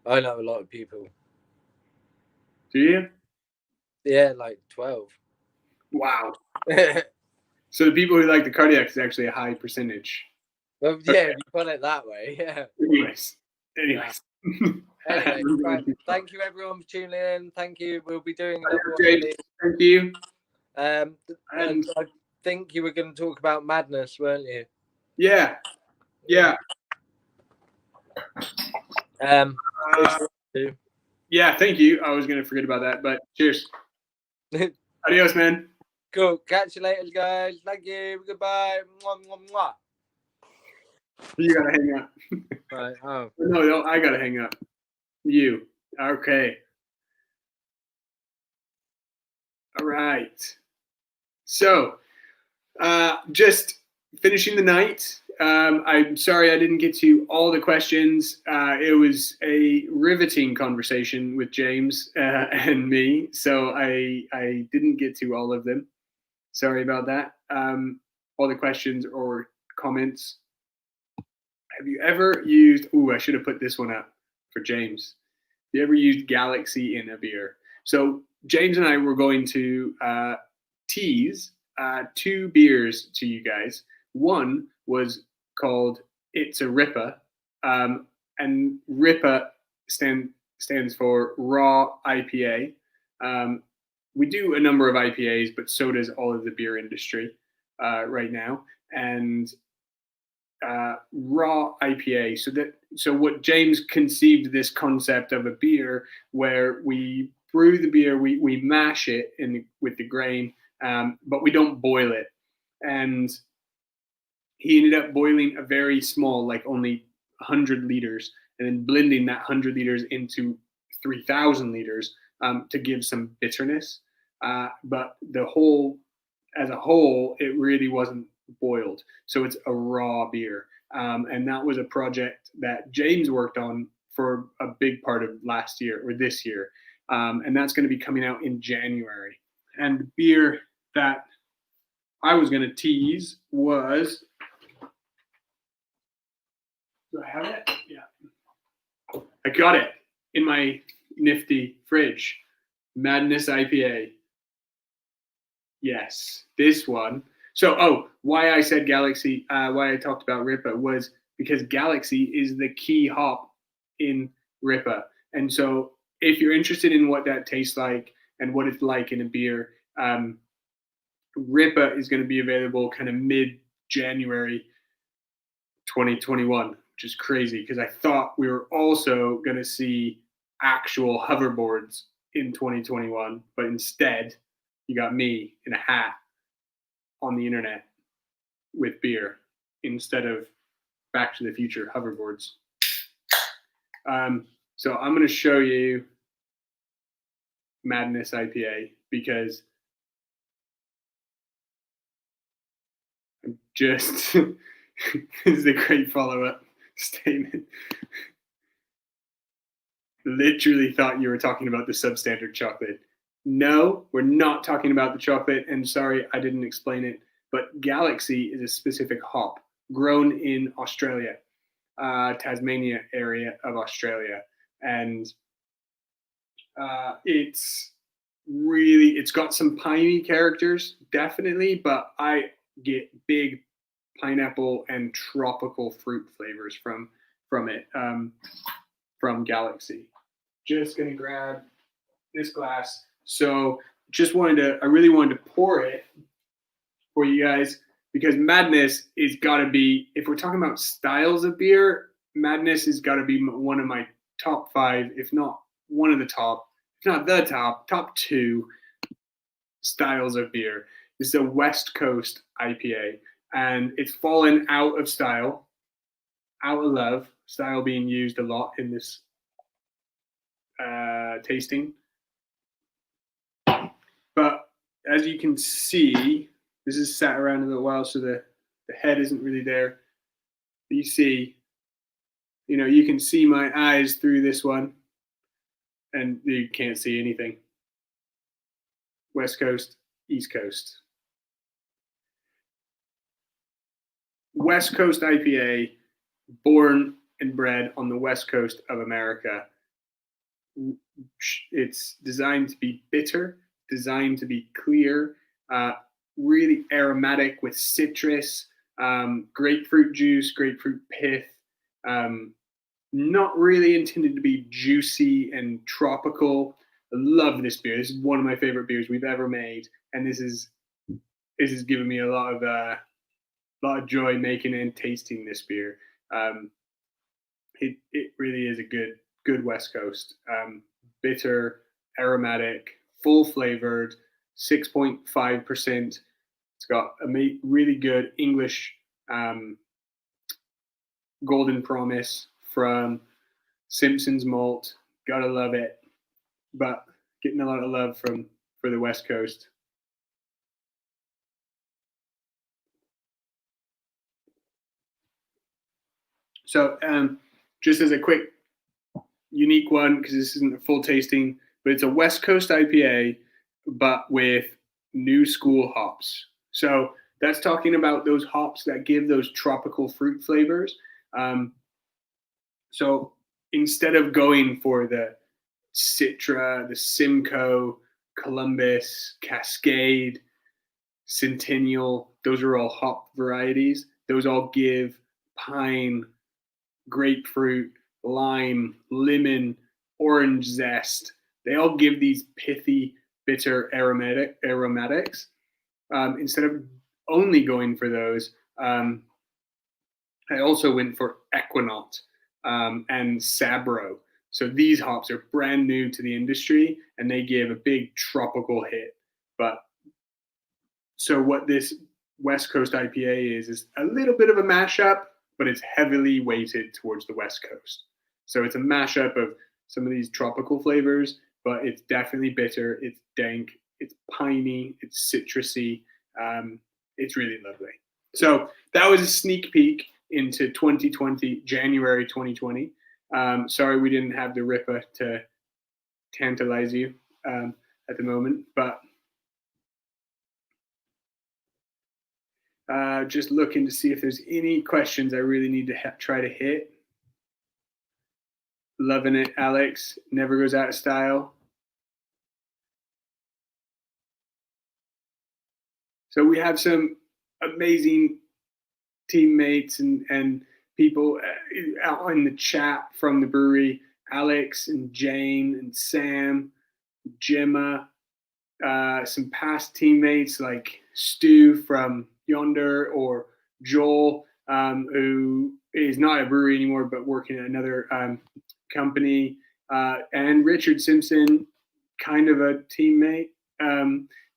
I know a lot of people. Do you? Yeah, like 12. Wow. So the people who like the Cardiacs is actually a high percentage. Well, yeah, if you put it that way, yeah. Anyways. Anyway, right. Thank you everyone for tuning in. Thank you. We'll be doing another one. Thank you. And think you were going to talk about Madness, weren't you? Yeah. Yeah. Yeah, thank you. I was going to forget about that, but cheers. Adios, man. Cool. Catch you later, guys. Thank you. Goodbye. Mwah, mwah, mwah. You got to hang up. Right. Oh. No, I got to hang up. You. Okay. All right. So, just finishing the night. I'm sorry I didn't get to all the questions. It was a riveting conversation with James and me, so I didn't get to all of them. Sorry about that. All the questions or comments. Have you ever used? Ooh, I should have put this one up for James. Have you ever used Galaxy in a beer? So James and I were going to tease 2 beers to you guys. One was called It's a Ripper, and Ripper stands for Raw IPA. We do a number of IPAs, but so does all of the beer industry right now. And Raw IPA. So what James conceived this concept of a beer where we brew the beer, we mash it with the grain, but we don't boil it. And he ended up boiling a very small, like only 100 liters, and then blending that 100 liters into 3,000 liters to give some bitterness. But as a whole, it really wasn't boiled. So it's a raw beer. And that was a project that James worked on for a big part of last year or this year. And that's going to be coming out in January. And the beer that I was going to tease was, do I have it? Yeah. I got it in my nifty fridge. Madness IPA. Yes, this one. So, why I said Galaxy, why I talked about Ripper was because Galaxy is the key hop in Ripper. And so if you're interested in what that tastes like and what it's like in a beer, Ripper is going to be available kind of mid-January 2021, which is crazy because I thought we were also going to see actual hoverboards in 2021, but instead you got me in a hat on the internet with beer instead of Back to the Future hoverboards. So I'm going to show you Madness IPA because I'm just this is a great follow-up statement. Literally thought you were talking about the substandard chocolate. No, we're not talking about the chocolate, and sorry I didn't explain it, but Galaxy is a specific hop grown in Australia, Tasmania area of Australia, and it's got some piney characters, definitely, but I get big pineapple and tropical fruit flavors from it, from Galaxy. Just gonna grab this glass. So I really wanted to pour it for you guys because Madness is gotta be, if we're talking about styles of beer, Madness has gotta be one of my top 5, if not one of the top, if not the top 2 styles of beer. This is a West Coast IPA, and it's fallen out of style, out of love, style being used a lot in this tasting. But as you can see, this is sat around a little while, so the head isn't really there. But you see, you can see my eyes through this one, and you can't see anything. West Coast, East Coast. West Coast IPA, born and bred on the West Coast of America. It's designed to be bitter, designed to be clear, really aromatic with citrus, grapefruit juice, grapefruit pith, not really intended to be juicy and tropical. I love this beer. This is one of my favorite beers we've ever made, and this is this has given me a lot of joy making and tasting this beer. It really is a good West Coast, bitter, aromatic, full flavored, 6.5%. It's got a really good English golden promise from Simpson's malt. Gotta love it, but getting a lot of love for the West Coast. So just as a quick unique one, because this isn't a full tasting, but it's a West Coast IPA, but with new school hops. So that's talking about those hops that give those tropical fruit flavors. So instead of going for the Citra, the Simcoe, Columbus, Cascade, Centennial, those are all hop varieties. Those all give pine, grapefruit, lime, lemon, orange zest. They all give these pithy, bitter aromatics. Instead of only going for those, I also went for Equinaut and Sabro. So these hops are brand new to the industry, and they give a big tropical hit. But so what this West Coast IPA is a little bit of a mashup, but it's heavily weighted towards the West Coast. So it's a mashup of some of these tropical flavors, but it's definitely bitter, it's dank, it's piney, it's citrusy. It's really lovely. So that was a sneak peek into 2020, January 2020. Sorry we didn't have the Ripper to tantalize you at the moment, but just looking to see if there's any questions I really need to try to hit. Loving it, Alex. Never goes out of style. So we have some amazing teammates and people out in the chat from the brewery. Alex and Jane and Sam, Gemma, some past teammates like Stu from Yonder, or Joel, who is not a brewery anymore but working at another company, and Richard Simpson, kind of a teammate.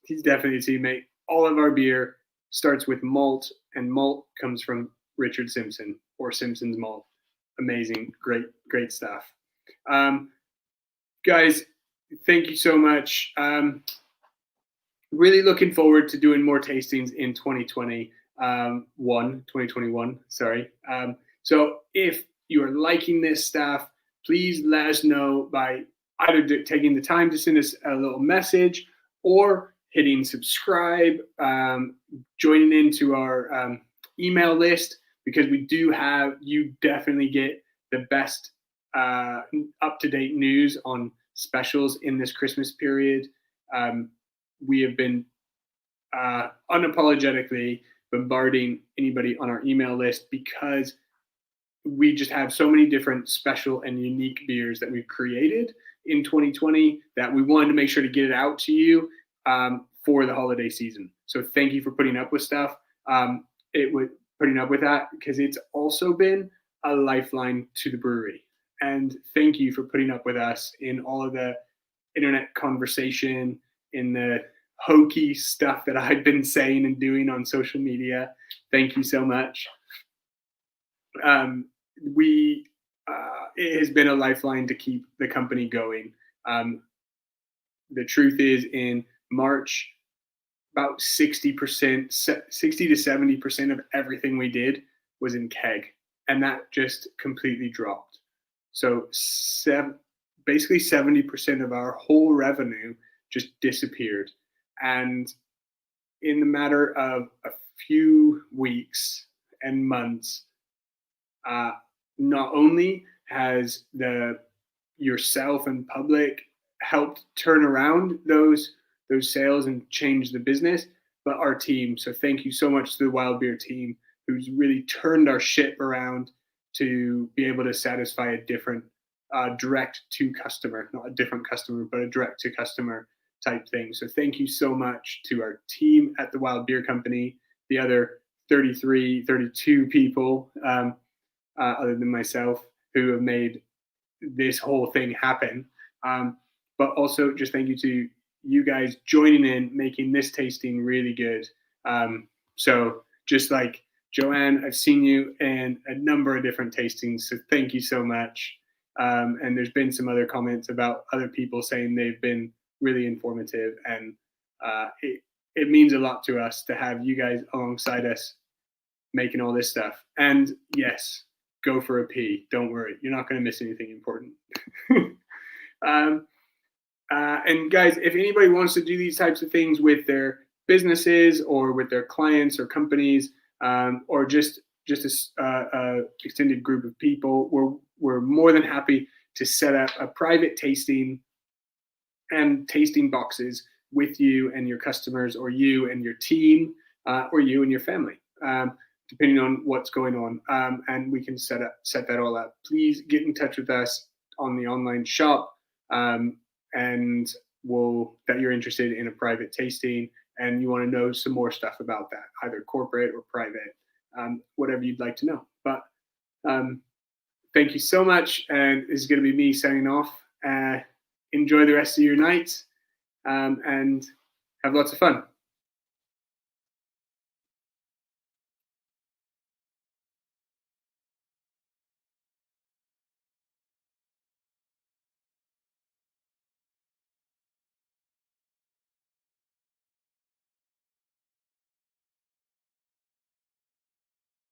He's definitely a teammate. All of our beer starts with malt, and malt comes from Richard Simpson or Simpson's Malt. Amazing, great stuff. Guys, thank you so much. Really looking forward to doing more tastings in 2021. Sorry. So if you are liking this stuff, please let us know by either taking the time to send us a little message or hitting subscribe, joining into our email list, because we do have, you definitely get the best up-to-date news on specials in this Christmas period. We have been unapologetically bombarding anybody on our email list because we just have so many different special and unique beers that we've created in 2020 that we wanted to make sure to get it out to you for the holiday season. So thank you for putting up with stuff. Putting up with that, because it's also been a lifeline to the brewery. And thank you for putting up with us in all of the internet conversation, in the hokey stuff that I've been saying and doing on social media. Thank you so much. It has been a lifeline to keep the company going. The truth is, in March, about 60% to 70% of everything we did was in keg, and that just completely dropped. So basically 70% of our whole revenue just disappeared. And in the matter of a few weeks and months, not only has yourself and public helped turn around those sales and change the business, but our team. So thank you so much to the Wild Beer team, who's really turned our ship around to be able to satisfy a different direct to customer, not a different customer, but a direct to customer type thing. So thank you so much to our team at the Wild Beer Company, the other 33, 32 people, other than myself, who have made this whole thing happen. But also just thank you to you guys joining in, making this tasting really good. So just like Joanne, I've seen you in a number of different tastings, so thank you so much. And there's been some other comments about other people saying they've been really informative, and it means a lot to us to have you guys alongside us making all this stuff. And yes, go for a pee. Don't worry, you're not going to miss anything important. And guys, if anybody wants to do these types of things with their businesses or with their clients or companies, or just a extended group of people, we're more than happy to set up a private tasting and tasting boxes with you and your customers, or you and your team, or you and your family, depending on what's going on. And we can set that all up. Please get in touch with us on the online shop, and that you're interested in a private tasting and you want to know some more stuff about that, either corporate or private, whatever you'd like to know. But thank you so much. And this is going to be me signing off. Enjoy the rest of your night, and have lots of fun.